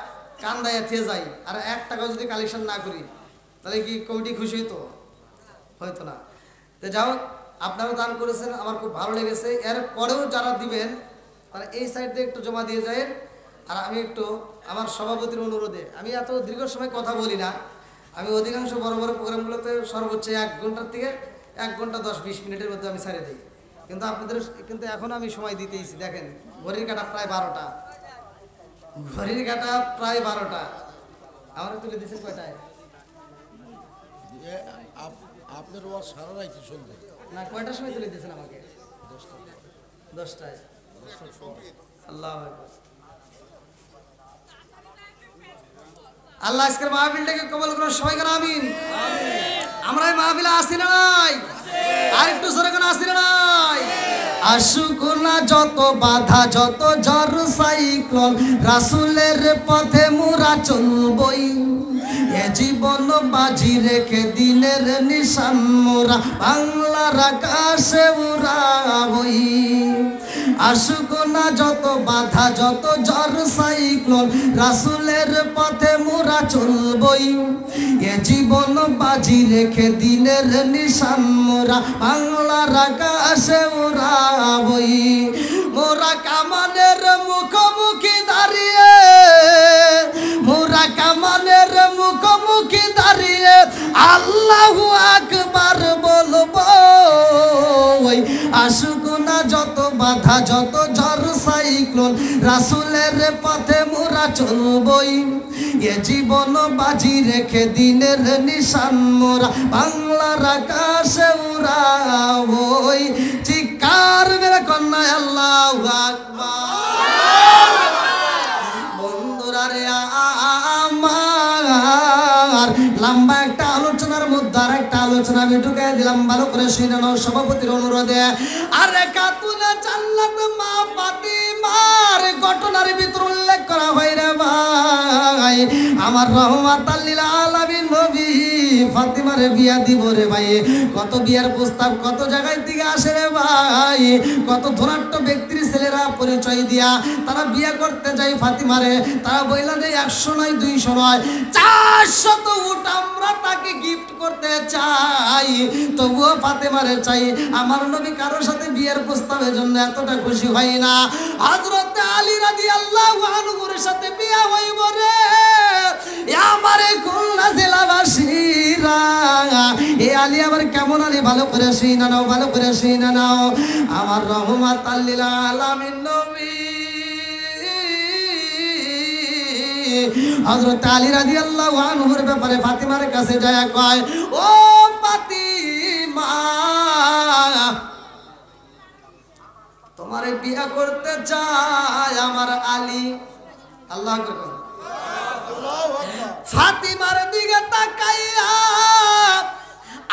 কান্দায়া থেয়ে যাই আর 1 টাকা যদি কালেকশন না করি তাহলে কি কমিটি খুশি হইতো? হয়তো না। তো যাই হোক, আপনারাও দান করেছেন, আমার খুব ভালো লেগেছে। এর পরেও যারা দিবেন তারা এই সাইড দিয়ে একটু জমা দিয়ে যায়। আর আমি একটু আমার সভাপতির অনুরোধে, আমি এত দীর্ঘ সময় কথা বলি না, আমি অধিকাংশ বড় বড় প্রোগ্রামগুলোতে সর্বোচ্চ 1 ঘন্টার থেকে 1 ঘন্টা 10-20 মিনিটের মধ্যে আমি ছেড়ে দিই। কিন্তু আপনাদের কিন্তু এখনও আমি সময় দিতেইছি। দেখেন ঘড়ির কাটা প্রায় 12টা, ঘড়ির কাটা প্রায় 12টা। আমার তুলে দিচ্ছেন কয়টায়? আপনার ওয়াজ সারা রাইতে শুনবে না, কয়টার সময় তুলে দিয়েছেন আমাকে? 10টায়। আল্লাহ আকবার। আল্লাহ আজকের মাহফিলটাকে কবুল করুন, সবাই করে আমিন। আমরা এই মাহফিলে আসি না নাই? আর একটু জোরে করে আসি না নাই? আসুক না যত বাধা, যত ঝড় সাইক্লোন, রাসূলের পথে মোরা চলবই। এ জীবন বাজি রেখে দিনের নিশান মোরা বাংলার আকাশে উড়াবই। আসুক না যত বাধা, যত ঝড় সাইক্লোন, রাসূলের পথে মোরা চলবই। এ জীবন বাজি রেখে দিনের নিশান মোরা বাংলার আকাশে উড়াবই। মোরা কামানের মুখোমুখি দাঁড়িয়ে, মোরা কামানের মুখোমুখি দাঁড়িয়ে আল্লাহু আকবার বলবো। আসুক না যত বাধা, যত ঝড় সাইক্লোন, রাসূলের পথে মোরা চলবই। এ জীবন বাজি রেখে দিনের নিশান মোরা বাংলার আকাশে উড়াবই। চিৎকার মেরে কন্যা আল্লাহু আকবার। বন্ধুরা রে আমার লম্বা একটা আলোচনার মধ্যে আর একটা আলোচনা আমি ঢুকাই দিলাম, ভালো করে শুনে নাও সভাপতির অনুরোধে। আরে খাতুনে জান্নাত মা ফাতিমার ঘটনার ভিতর উল্লেখ করা হয় রে ভাই। আমার রহমাতাল লিল আলামিন নবী ফাতিমারে বিয়া দিব রে ভাই। কত বিয়ার প্রস্তাব কত জায়গায় থেকে আসে রে ভাই। কত ধনাঢ্য ব্যক্তির ছেলেরা পরিচয় দিয়া তারা বিয়া করতে যায় ফাতিমারে। তারা বইলা দেয় 100 নয় 200 নয় 400 উট আমরা তাকে গিফট করতে চাই, তবুও ফাতেমারে চাই। আমার নবী কারোর সাথে বিয়ের প্রস্তাবের জন্য এতটা খুশি হয় না। হযরত আলী রাদিয়াল্লাহু আনহুর সাথে বিয়া হইব রে আমারে খুলনা জেলাবাসীরা। এ আলী আবার কেমন আলী ভালো করে শুনে নাও, ভালো করে শুনে নাও। আমার রহমাতাল লিল আলামিন নবী হযরত আলী রাদিয়াল্লাহু আনহুর ব্যাপারে ফাতিমার কাছে যায় কয়, ও ফাতিমা তোমারে বিয়া করতে চায় আমার আলী। আল্লাহু আকবার। ফাতিমার দিকে তাকাইয়া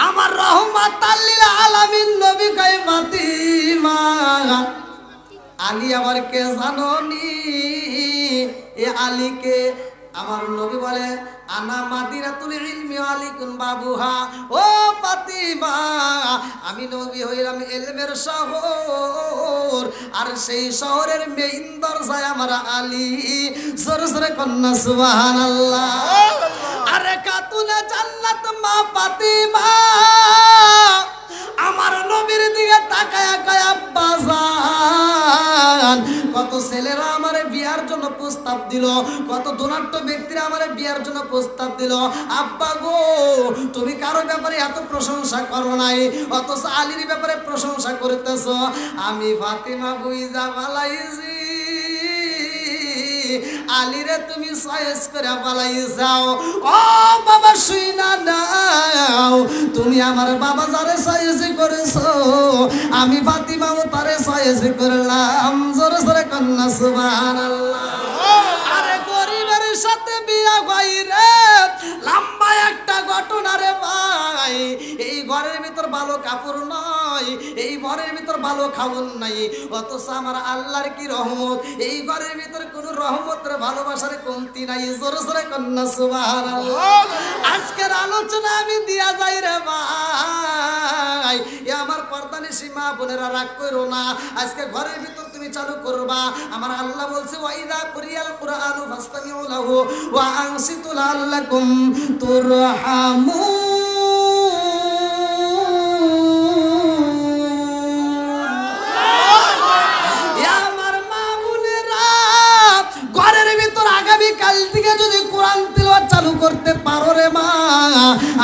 আমার রহমাতাল লিল আলামিন নবী কয়, ফাতিমা আলী আবার কে জানোনি? এ আলীকে আমার নবী বলে আনা মাদিনাতুল ইলমি আলিকুন বাবুহা। ও ফাতিমা আমি নবী হইলাম ইলমের শহর, আর সেই শহরের মেইন দরজায় আমার আলী। জোরে জোরে কন্যা সুবহানাল্লাহ। আরে খাতুনে জান্নাত মা ফাতিমা আমার নবীর দিকে তাকায়া কয়, আব্বা বাজান কত ছেলেরা আমার বিয়ার জন্য প্রস্তাব দিল, কত ধনাঢ্য ব্যক্তিরা আমার বিয়ার জন্য প্রস্তাব দিল। আব্বা গো তুমি কারো ব্যাপারে এত প্রশংসা করো নাই, অথচ আলীর ব্যাপারে প্রশংসা করতেছ। আমি ফাতিমা বুইজা পালাইছি, আলীরে তুমি চয়েস করে পালাই যাও। ও বাবা শুইনা নাও, তুমি আমার বাবা যারে চয়েস করেছো, আমি ফাতিমাও তারে চয়েস করলাম। জোরে জোরে কন্যা সুবহানাল্লাহ। আরে গরিবের সাথে বিয়া হয় রে, লম্বা একটা ঘটনা রে ভাই। এই ঘরের ভিতর ভালো কাপড় নয়, এই ঘরের ভিতর ভালো খাবার নাই, অথচ আমার আল্লাহর কি রহমত, এই ঘরের ভিতর কোন রহমতের ভালোবাসার কমতি নাই। জোরে জোরে কন্যা সুবহানাল্লাহ। আজকের আলোচনা আমি দিয়া যাই রে ভাই, এ আমার পর্দানিশী মা বোনেরা রাগ করো না, আজকে ঘরের ভিতর তুমি চালু করবা। আমার আল্লাহ বলছে ওয়াইদা কুরিয়াল কুরআনু ফাসতামিউ লাহু ওয়া আনসিতু লাআল্লাকুম তুরহামুন। ঘরের ভিতর আগামী কাল থেকে যদি কোরআন তিলাওয়াত চালু করতে পারো রে মা,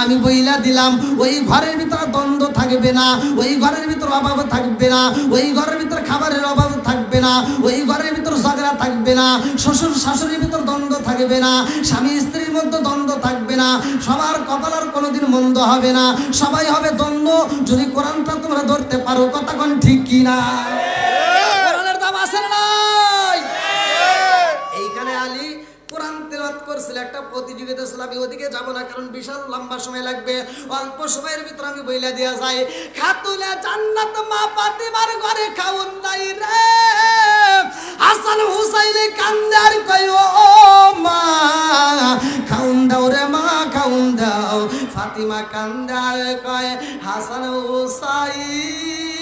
আমি বইলা দিলাম ওই ঘরের ভিতর দ্বন্দ্ব থাকবে না, ওই ঘরের ভিতর অভাব থাকবে না, ওই ঘরের ভিতর খাবারের অভাব থাকবে না, ওই ঘরের ভিতর ঝগড়া থাকবে না, শ্বশুর শাশুড়ির ভিতর দ্বন্দ্ব থাকবে না, স্বামী স্ত্রীর মধ্যে দ্বন্দ্ব থাকবে না, সবার কপালের কোনোদিন মন্দ হবে না, সবাই হবে দ্বন্দ্ব যদি কোরআনটা তোমরা ধরতে পারো। কথা কোন ঠিক কি না? কোরআনের দাম আছে না? এইখানে আলী কোরআন তেলাওয়াত করছিল, একটা প্রতিযোগিতা ছিল। আমি ওদিকে যাব না, কারণ বিশাল লম্বা সময় লাগবে। অল্প সময়ের ভিতর আমি বইলা দেয়া যায়, খাতুলে জান্নাত মা ফাতিমার ঘরে খাউন নাই রে। হাসান হুসাইন কান্দার কয় ও মা খাউন দাও রে মা খাউন দাও। ফাতিমা কান্দার কয় হাসান হুসাইন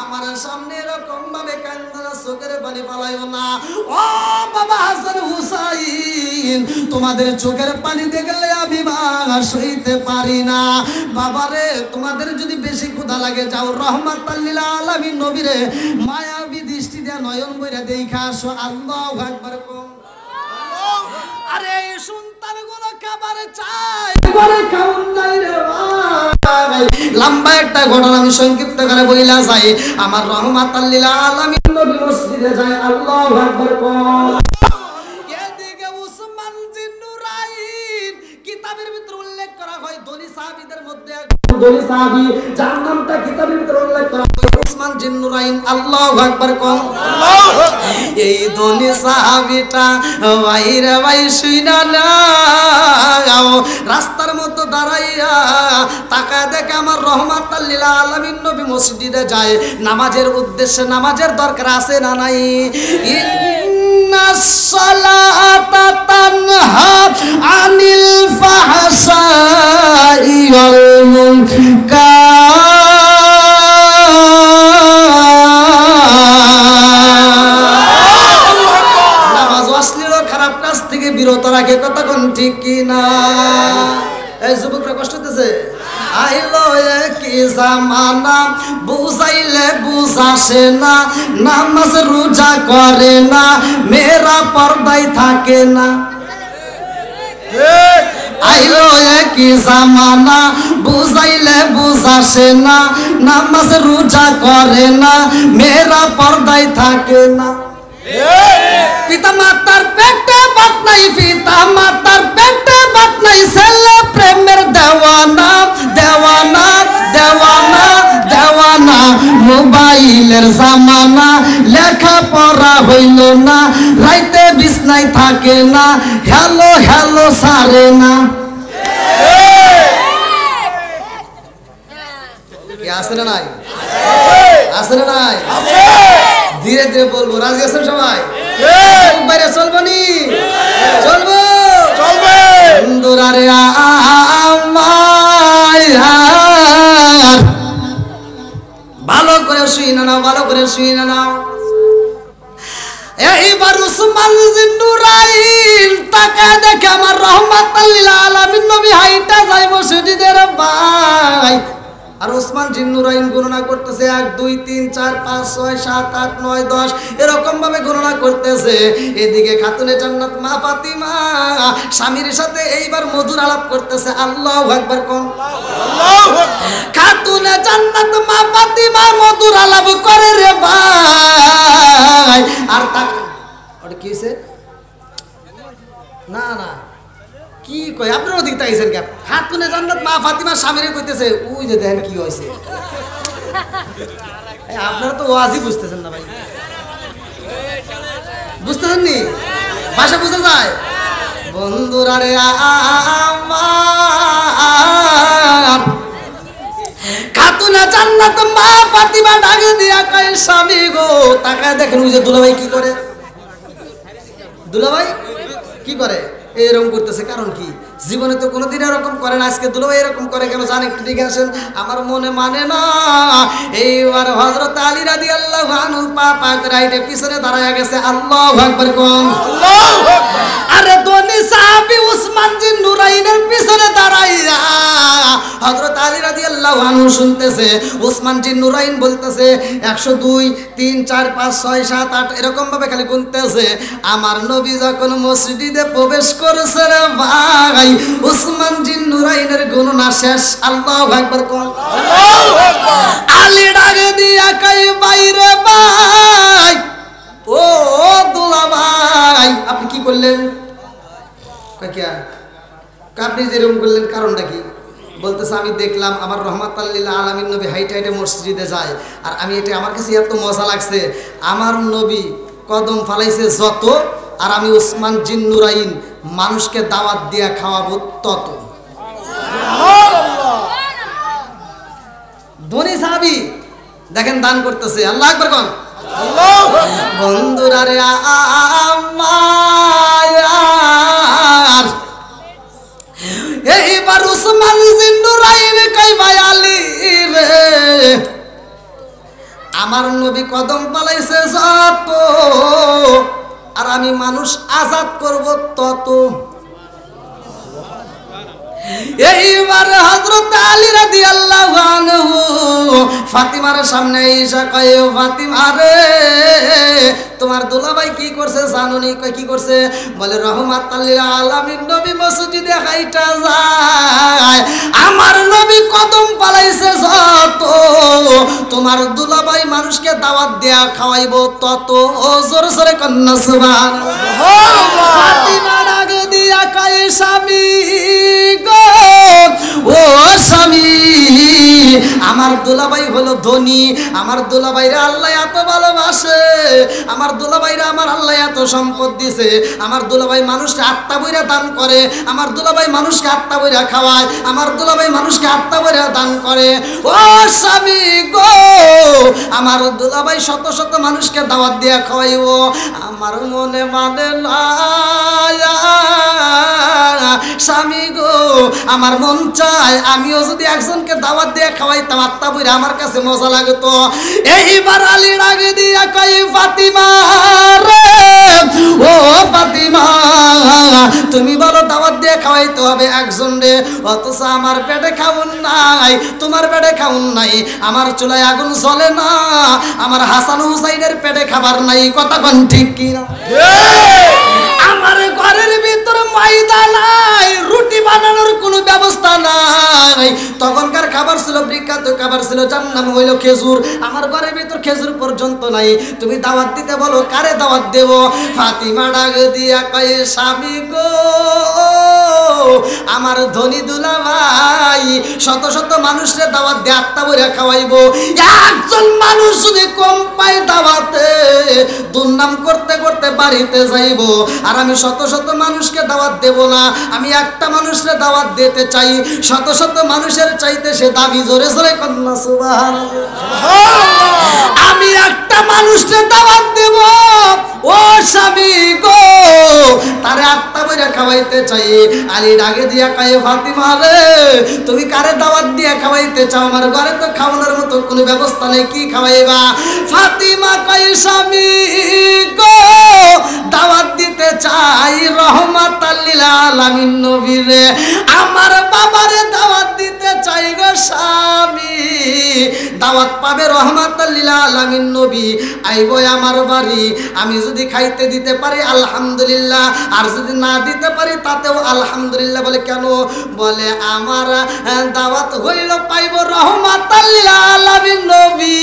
আমার সামনে এরকম ভাবে কান্দনা চোখের পানি পালাইও না। ও বাবা হাসান হুসাইন তোমাদের চোখের পানি দেখলে আমি সইতে পারি না। বাবারে তোমাদের যদি বেশি ক্ষুধা লাগে যাও রহমাতাল লিল আলামিন নবীরে মায়াবী দৃষ্টি দিয়ে নয়ন বইরা দেখা আসো। আল্লাহু আকবার কোন। আরে এই সন্তানগুলো খাবার চায়, করে খাউন নাই রে ভাই। লম্বা একটা ঘটনা আমি সংক্ষিপ্ত করে বইলা যাই। আমার রহমাতাল লিল আলামিন নবী মসজিদে যায়। আল্লাহু আকবার কোন। এদিকে উসমান জিন্নুরাইন কিতাবের ভিতর উল্লেখ করা হয় ধনী সাহাবীদের মধ্যে ধনী সাহাবী যার নামটা কিতাবের ভিতর উল্লেখ করা হয় উসমান জিন্নুরাইন। আল্লাহু আকবার কোন। এই ধনী সাহাবীটা বাইরে ভাই শুইনা নাও, রাস্তার মধ্যে দাঁড়াইয়া তাকায় দেখে আমার রহমাতাল লিল আলামিন নবী মসজিদে যায় নামাজের উদ্দেশ্যে। নামাজের দরকার আছে না নাই? ইন্নাস সালাতা তানহা আনিল ফাহশাই ওয়াল মুনকার। নামাজ অশ্লীল খারাপ কাজ থেকে বিরত রাখে। কথা কোন ঠিক কি না? এই যুবকরা কষ্ট হতেছে। আইলো কি জামানা বুঝাইলে বুঝাসে না, নামাজ রোজা করে না, মেয়েরা পর্দায় থাকে না। আইলো কি জামানা বুঝাইলে বুঝাসে না, নামাজ রোজা করে না, মেয়েরা পর্দায় থাকে না। পিতা মাতার পেটে বাত নাই, পিতা মাতার পেটে বাত নাই, ছেলে প্রেমের দেওয়ানা দেওয়ানা দেওয়ানা দেওয়ানা। মোবাইলের জামানা, লেখা পড়া হইল না, রাইতে বিছনায় থাকে না, হ্যালো হ্যালো সারে না। কি আছে না নাই? আছে না নাই? ধীরে ধীরে বলবো। রাজি আছেন সবাই? বাইরে চলবো নি? চলবো চলবে। বন্ধুরারে আমার ভালো করে শুই না নাও, ভালো করে শুই না নাও। এইবার উসমান জিন্নুরাইন তাকায় দেখে আমার রহমাতাল লিল আলামিন নবী হাইটা যায় মসজিদের ভাই। আর ওসমান জিন্নুরাইন গণনা করতেছে 1 2 3 4 5 6 7 8 9 10 এরকম ভাবে গণনা করতেছে। এদিকে খাতুনে জান্নাত মা ফাতিমা স্বামীর সাথে এইবার মধুর আলাপ করতেছে। আল্লাহু আকবার কোন খাতুনে জান্নাত মা ফাতিমা মধুর আলাপ করে রে ভাই। আর তা ওটা কি হইছে না না কি কয় আপনারা ওদিকে তাইছেন কেন? খাতুনে জান্নাত মা ফাতিমা স্বামীরে কইতেছে ওই যে দেখেন কি হইছে। আপনারা তো ওয়াজই বুঝতেছেন না ভাই, বুঝতেছেন নি? ভাষা বুঝা যায়? বন্ধুরা রে আমার খাতুনে জান্নাত মা ফাতিমা ডাকে দিয়া কয় স্বামী গো তাকায় দেখেন ওই যে দুলাভাই কি করে। দুলাভাই কি করে? এরকম করতেছে কারণ কি? জীবনে তো কোনোদিন এরকম করে না, আজকে দুলাভাই এরকম করে কেন জানেন? একটু দিকে আসেন। আমার মনে মানে না। এইবার হযরত আলী রাদিয়াল্লাহু আনহু পা পাক রাইটে পিছনে দাঁড়ায় গেছে। আল্লাহু আকবার কোন আল্লাহু আকবার। আরে দনি সাহাবী উসমান জিন নুরাইনের পিছনে দাঁড়াইয়া হযরত আলী রাদিয়াল্লাহু আনহু শুনতেছে উসমান জিন নুরাইন বলতেছে 102 3 4 5 6 7 8 এরকম ভাবে খালি গুনতেছে। আমার নবী যখন মসজিদে প্রবেশ করেছে রে ভাই উসমান জিন নুরাইনের গণনা শেষ। আল্লাহু আকবার কোন আল্লাহু আকবার। আলী ডাকে দিয়া কই বাইরে ভাই ও দুলাভাই আপনি কি করলেন? কই কি আপনি যেরকম করলেন কারণটা কি? বলতেছে আমি দেখলাম আমার রহমাতাল লিল আলামিন নবী হাইটে হাইটে মসজিদে যায় আর আমি এটা আমার কাছে এত মজা লাগছে। আমার নবী কদম ফালাইছে যত আর আমি উসমান জিন নুরাইন মানুষকে দাওয়াত দিয়া খাওয়াবো তত। ধনী সাহাবী দেখেন দান করতেছে। আল্লাহু আকবার কোন আল্লাহু আকবার। বন্ধুরা রে আমার এইবার উসমান জিন নুরাইন কই ভাই আলী রে আমার নবী কদম পালাইছে যত আর আমি মানুষ আজাদ করব তত। এইবার হযরত আলী রাদিয়াল্লাহু আনহু ফাতিমার সামনে এসে কয় ফাতিমা রে তোমার দুলাভাই কি করছে জানোনি? কয় কি করছে? বলে রহমাতাল লিল আলামিন নবী মসজিদে হাইটা যায় আমার নবী কদম পালাইছে যত তোমার দুলাভাই মানুষকে দাওয়াত দেয়া খাওয়াইবো তত। ও জোরে জোরে কন্যা সুবহানাল্লাহ। ফাতিমা ডাকে দিয়া কয় স্বামী গো ও স্বামী আমার দুলাভাই হলো ধনী, আমার দুলাভাইরা আল্লাহ এত ভালোবাসে, আমার দুলাভাইরা আমার আল্লাহ এত সম্পদ দিছে, আমার দুলাভাই মানুষকে আত্মা বইরা দান করে, আমার দুলাভাই মানুষকে আত্মা বইরা খাওয়ায়, আমার দুলাভাই মানুষকে আত্মা বইরা দান করে। ও স্বামী গো আমার দুলাভাই শত শত মানুষকে দাওয়াত দিয়া খাওয়াইব। আমার মনে মানে না স্বামী গো আমার মন চায় আমিও যদি একজনকে দাওয়াত দিয়ে খাওয়াইতাম আত্মা বইরা আমার কাছে মজা লাগতো। এইবার আলী ডাকে দিয়া কই ফাতিমা রে ও ফাতিমা তুমি বলো দাওয়াত দিয়ে খাওয়াইতে হবে একজন রে, অথচ আমার পেটে খাউন নাই তোমার পেটে খাউন নাই, আমার চুলায় আগুন জ্বলে না, আমার হাসান হুসাইনের পেটে খাবার নাই। কথা কোন ঠিক কি না? আমার ঘরের ভিতরে ময়দা নাই, রুটি বানানোর কোনো ব্যবস্থা নাই। তখনকার খাবার ছিল বিখ্যাত খাবার ছিল যার নাম হইল খেজুর। আমার ঘরের ভিতর খেজুর পর্যন্ত নাই, তুমি দাওয়াত দিতে বলো কারে দাওয়াত দেব? ফাতিমা ডাক দিয়া কয় স্বামী গো আমার ধনী দুলাভাই শত শত মানুষের দাওয়াত দিয়ে আত্মা বইরা খাওয়াইবো, একজন মানুষ যদি কম পায় দাওয়াতে দুর্নাম করতে করতে বাড়িতে যাইব, আর আমি শত শত মানুষকে দাওয়াত দেব না, আমি একটা মানুষের দাওয়াত দিতে চাই, শত শত মানুষের চাইতে সে দাবি। জোরে জোরে কন্যা সুবহানাল্লাহ। আমি একটা মানুষের দাওয়াত দেব ও স্বামী গো তারে আত্মা বইরা খাওয়াইতে চাই। আলী ডাকে দিয়া কয় ফাতিমা রে তুমি কারে দাওয়াত দিয়া খাওয়াইতে চাও? আমার ঘরে তো খাওয়ানোর মতো কোনো ব্যবস্থা নেই, কি খাওয়াইবা? ফাতিমা কয় স্বামী গো দাওয়াত দিতে চাই রহমাতাল লিল আলামিন নবীরে আমার বাবারে দাওয়াত দিতে চাই গো স্বামী, দাওয়াত পাবে রহমাতুল লিল আলামিন নবী আইব আমার বাড়ি, আমি যদি খাইতে দিতে পারি আলহামদুলিল্লাহ, আর যদি না দিতে পারি তাতেও আলহামদুলিল্লাহ। বলে কেন? বলে আমার দাওয়াত হইল পাইব রহমাতুল লিল আলামিন নবী,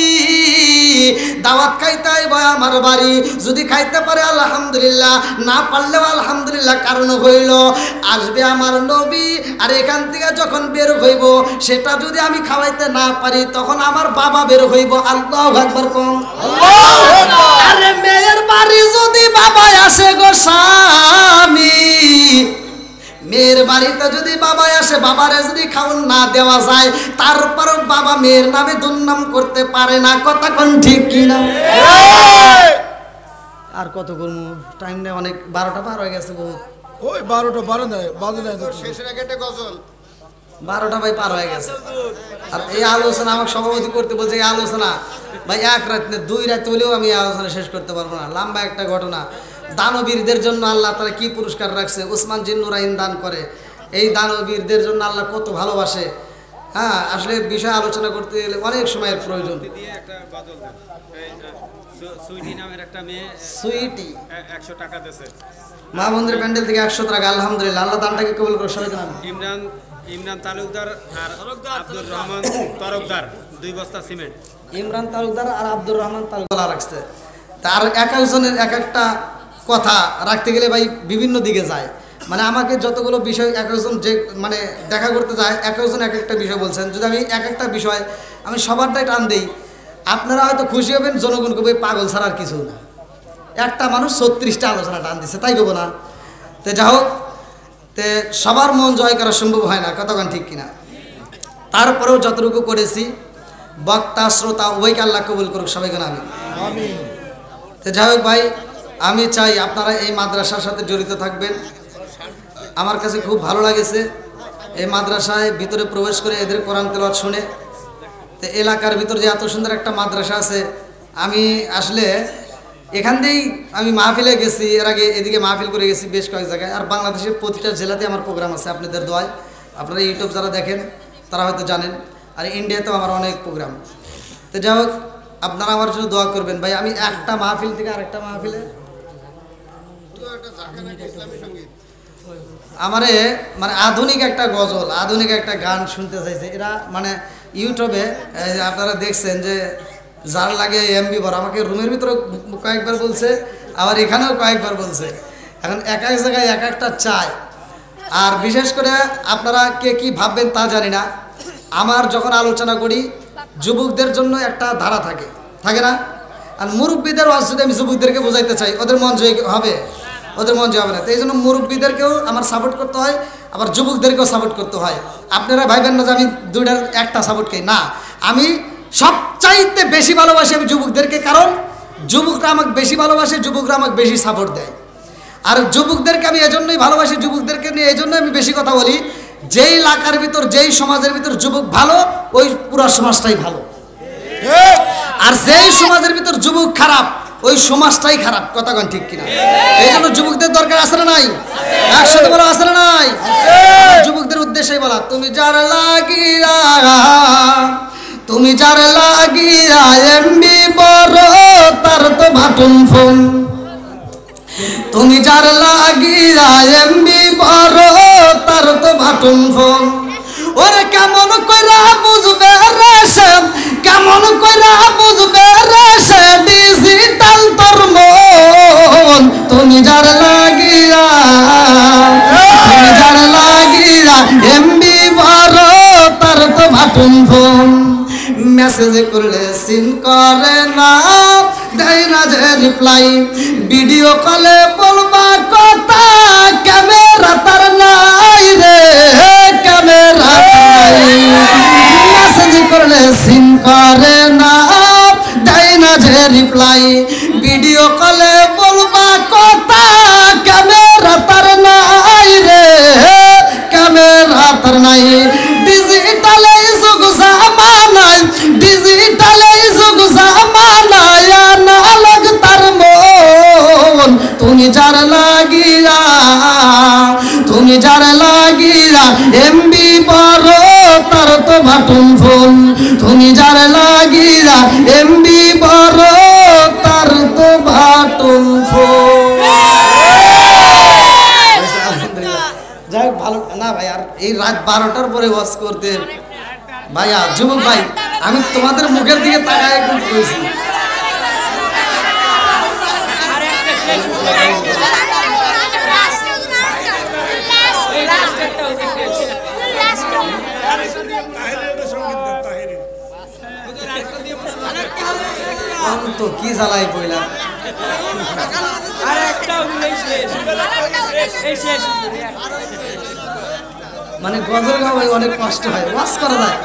দাওয়াত খাইতে আইব আমার বাড়ি, যদি খাইতে পারে আলহামদুলিল্লাহ, না পারলেও আলহামদুলিল্লাহ। কারণ হইল আসবে আমার নবী, আর এখান থেকে যখন বের হইব সেটা যদি আমি খাওয়াইতে না পারি তখন আমার বাবা বের হইব। আল্লাহু আকবার কোন। আরে মেয়ের বাড়ি যদি বাবা আসে গো স্বামী, মেয়ের বাড়িতে যদি বাবা আসে, বাবারে যদি খাওন না দেওয়া যায় তারপরও বাবা মেয়ের নামে দুর্নাম করতে পারে না। কথা কোন ঠিক কিনা? আর কত করবো, টাইম নেই অনেক, 12টা পার হয়ে গেছে বহুত। ওই 12টা বাজে নাই তো। শেষের আগে একটা গজল 12টা ভাই পার হয়ে গেছে। আর এই আলোচনা আমাকে সভাপতি করতে বলছে, এই আলোচনা ভাই 1 রাত না 2 রাত হলেও আমি এই আলোচনা শেষ করতে পারবো না। লম্বা একটা ঘটনা। দানবীরদের জন্য আল্লাহ তারা কি পুরস্কার রাখছে, উসমান জিন্নুরাইন দান করে। এই দানবীরদের জন্য আল্লাহ কত ভালোবাসে। হ্যাঁ, আসলে বিষয় আলোচনা করতে গেলে অনেক সময়ের প্রয়োজন। দিয়ে একটা গজল দেন। এই সুইটি নামের একটা মেয়ে সুইটি 100 টাকা দিয়েছে। মা মন্দির প্যান্ডেল থেকে 100 টাকা, আলহামদুলিল্লাহ। আল্লাহ দানটাকে কবুল করে সবাইকে নাম। ইমরান তালুকদার আর আব্দুর রহমান তরফদার 2 বস্তা সিমেন্ট। ইমরান তালুকদার আর আব্দুর রহমান তালুকদার রাখছে। তার এক একজনের এক একটা কথা রাখতে গেলে ভাই বিভিন্ন দিকে যায়। মানে আমাকে যতগুলো বিষয় এক একজন যে মানে দেখা করতে যায়, এক একজন এক একটা বিষয় বলছেন। যদি আমি এক একটা বিষয় আমি সবারটাই টান দিই, আপনারা হয়তো খুশি হবেন, জনগণ কবে পাগল ছাড়া আর কিছু না। একটা মানুষ 36টা আলোচনা টান দিচ্ছে, তাই কব না? তো যা হোক, তে সবার মন জয় করা সম্ভব হয় না, কতক্ষণ ঠিক কিনা? তারপরেও যতটুকু করেছি, বক্তা শ্রোতা উভয়কে আল্লাহ কবুল করুক, সবাইকে আমি। তো যাই হোক ভাই, আমি চাই আপনারা এই মাদ্রাসার সাথে জড়িত থাকবেন। আমার কাছে খুব ভালো লাগেছে এই মাদ্রাসায় ভিতরে প্রবেশ করে এদের কোরআন তেলাওয়াত শুনে। তো এলাকার ভিতর যে এত সুন্দর একটা মাদ্রাসা আছে, আমি আসলে এখান দিয়েই আমি মাহফিলে গেছি, এর আগে এদিকে মাহফিল করে গেছি বেশ কয়েক জায়গায়। আর বাংলাদেশের প্রতিটা জেলাতে আমার প্রোগ্রাম আছে আপনাদের দোয়ায়। আপনারা ইউটিউব যারা দেখেন তারা হয়তো জানেন, আর ইন্ডিয়াতেও আমার অনেক প্রোগ্রাম। তো যাই হোক, আপনারা আমার জন্য দোয়া করবেন ভাই। আমি একটা মাহফিল থেকে আরেকটা মাহফিলে আমারে মানে আধুনিক একটা গজল, আধুনিক একটা গান শুনতে চাইছে এরা। মানে ইউটিউবে আপনারা দেখছেন যে যার লাগে এমবি ভর, আমাকে রুমের ভিতরে কয়েকবার বলছে, আবার এখানেও কয়েকবার বলছে। এখন এক এক জায়গায় এক একটা চায়। আর বিশেষ করে আপনারা কে কি ভাববেন তা জানি না, আমার যখন আলোচনা করি যুবকদের জন্য একটা ধারা থাকে, থাকে না? আর মুরব্বীদের ওয়াজ যদি আমি যুবকদেরকে বোঝাইতে চাই, ওদের মন জয় হবে? ওদের মন জয় হবে না। তো এই জন্য মুরব্বীদেরকেও আমার সাপোর্ট করতে হয়, আবার যুবকদেরকেও সাপোর্ট করতে হয়। আপনারা ভাইবেন না যে আমি দুইটার একটা সাপোর্ট করি, না। আমি সবচাইতে বেশি ভালোবাসি আমি যুবকদেরকে, কারণ যুবকরা আমাকে বেশি ভালোবাসে, যুবকরা আমাকে বেশি সাপোর্ট দেয়। আর যুবকদেরকে আমি এজন্যই ভালোবাসি, যুবকদেরকে নিয়ে এই জন্য আমি বেশি কথা বলি। যেই এলাকার ভিতর, যেই সমাজের ভিতর যুবক ভালো, ওই পুরো সমাজটাই ভালো। আর যেই সমাজের ভিতর যুবক খারাপ, ওই সমাজটাই খারাপ। কথা কন ঠিক কিনা? এই জন্য যুবকদের দরকার আছে না নাই? একসাথে বলা আছে না নাই? যুবকদের উদ্দেশ্যেই বলা, তুমি যার লাগিয়া, তুমি যার লাগিয়া এমবি বড়, তার তো ভাটুন ফোন। তুমি যার লাগিয়া এমবি বড়, তার তো ভাটুন ফোন। ওরে কেমন কইরা বুঝবে রে সে, কেমন কইরা বুঝবে রে সে ডিজিটাল তোর মন। তুমি যার লাগিয়া, তুমি যার লাগিয়া এমবি বড়, তার তো ভাটুন ফোন। মেসেজ করলে সিন করে না, দেয় না যে রিপ্লাই। ভিডিও কলে বলবা কথা, ক্যামেরা তার নাই রে, ক্যামেরা নাই। মেসেজ করলে সিন করে না, দেয় না যে রিপ্লাই। ভিডিও কলে বলবা কথা, ক্যামেরা তার নাই রে, ক্যামেরা তার নাই। ডিজিটালে যুগ জামানায়, ডিজিটালে যুগ জামানায় না লাগ তার মন। তুমি যার লাগিয়া, তুমি তুমি যার লাগিয়া এমবি বড় তার তো বাটন ফোন, তুমি যার লাগিয়া এমবি বড় তার তো বাটন ফোন। যাই হোক ভালো না ভাই, আর এই রাত 12টার পরে ওয়াজ করতে ভাইয়া যুবক ভাই, আমি তোমাদের মুখের দিকে তাকায় একটু কইছি। তো কি জ্বালাই পয়লা, মানে গজল গাওয়া ভাই অনেক কষ্ট হয়, ওয়াজ করা যায়।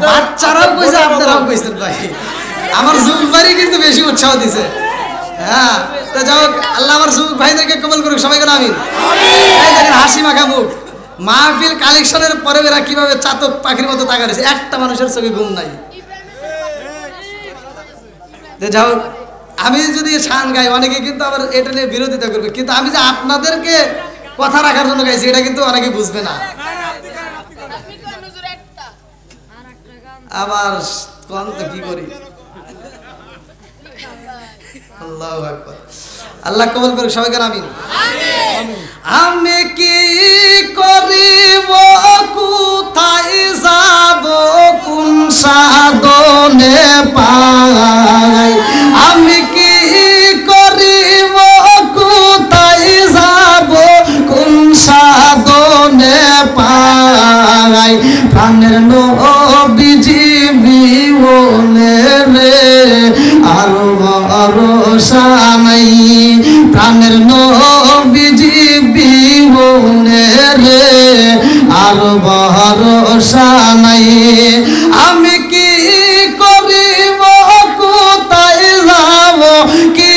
বাচ্চারাও কইছে আপনারাও কইছেন ভাই, আমার যুবক ভাই কিন্তু বেশি উৎসাহ দিছে। হ্যাঁ তো যাও, আল্লাহ আমার যুবক ভাইদেরকে কবুল করুক, সবাই করে আমিন। এই দেখেন হাসি মাখা মুখ, মাহফিল কালেকশনের পরে এরা কিভাবে চাতক পাখির মতো তাকা রয়েছে, একটা মানুষের চোখে ঘুম নাই। যাও, আমি যদি শান গাই অনেকে কিন্তু আবার এটা নিয়ে বিরোধিতা করবে, কিন্তু আমি যে আপনাদেরকে কথা রাখার জন্য গাইছি এটা কিন্তু অনেকে বুঝবে না। আবার কোন তো কি করি, আল্লাহু আকবার, আল্লাহ কবুল করুক, সবাইকে আমিন। আমি কি করিব, কোথায় যাব, কোন সাধনে পাই, আমি কি করিব, কোথায় যাব, কোন সাধনে পাই, প্রাণের নবীজি বিহনে রে আর ভরসা নাই, প্রাণের নবীজি বিহনে রে আর ভরসা নাই, আমি কি করিব, কোথায় যাব, কি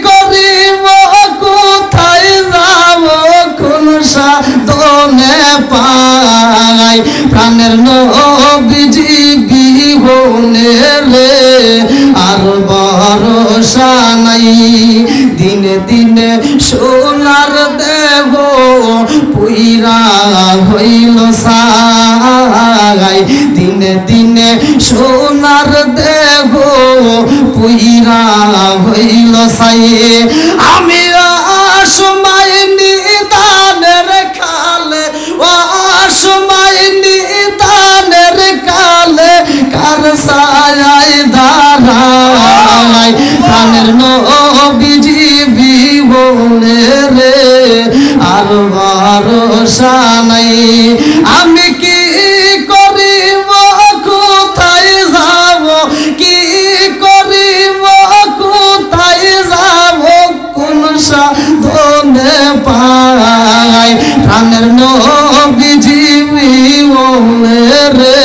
করিব, কোথায় যাব, কোন সাধনে পাই, প্রাণের নবীজি বিহনে রে আর ভরসা নাই, দিনে দিনে সোনার দেহ পুইরা হইল সাই, দিনে দিনে সোনার দেহ পুইরা হইল সাই, আমি অসময় নিদানের খালে, অসময় নিদানের কালে কার সায়ায় দাঁড়াই, প্রাণের নবীজি বিহনে রে আর ভরসা নাই, আমি কি করিব, কোথায় যাব, কি করিব, কোথায় যাব, কোন সাধনে পাই, প্রাণের নবীজি বিহনে রে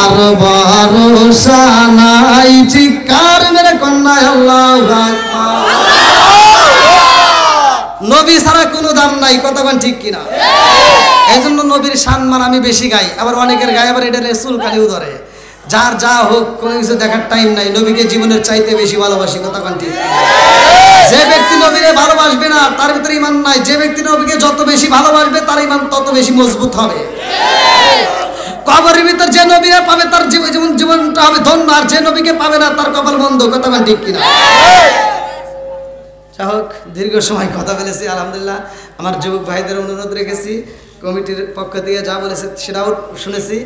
আর ভরসা নাই, চিৎকার মেরে কন্যায় আল্লাহু আকবার। নবী ছাড়া কোনো দাম নাই, কতক্ষণ ঠিক কিনা? এই জন্য নবীর সম্মান আমি বেশি গাই, আবার অনেকের গায়ে আবার এটা চুলকানিও ধরে। যার যা হোক কোনো কিছু দেখার টাইম নাই, নবীকে জীবনের চাইতে বেশি ভালোবাসি, কতক্ষণ ঠিক? যে ব্যক্তি নবীরে ভালোবাসবে না তার ভিতরে ঈমান নাই, যে ব্যক্তি নবীকে যত বেশি ভালোবাসবে তার ঈমান তত বেশি মজবুত হবে। কবরের ভিতর যে নবীরে পাবে তার জীবনটা হবে ধন্য, আর যে নবীকে পাবে না তার কপাল বন্ধ, কতক্ষণ ঠিক কিনা? যাই হোক, দীর্ঘ সময় কথা বলেছি, আলহামদুলিল্লাহ। আমার যুবক ভাইদের অনুরোধ রেখেছি, কমিটির পক্ষ থেকে যা বলেছে সেটাও শুনেছি।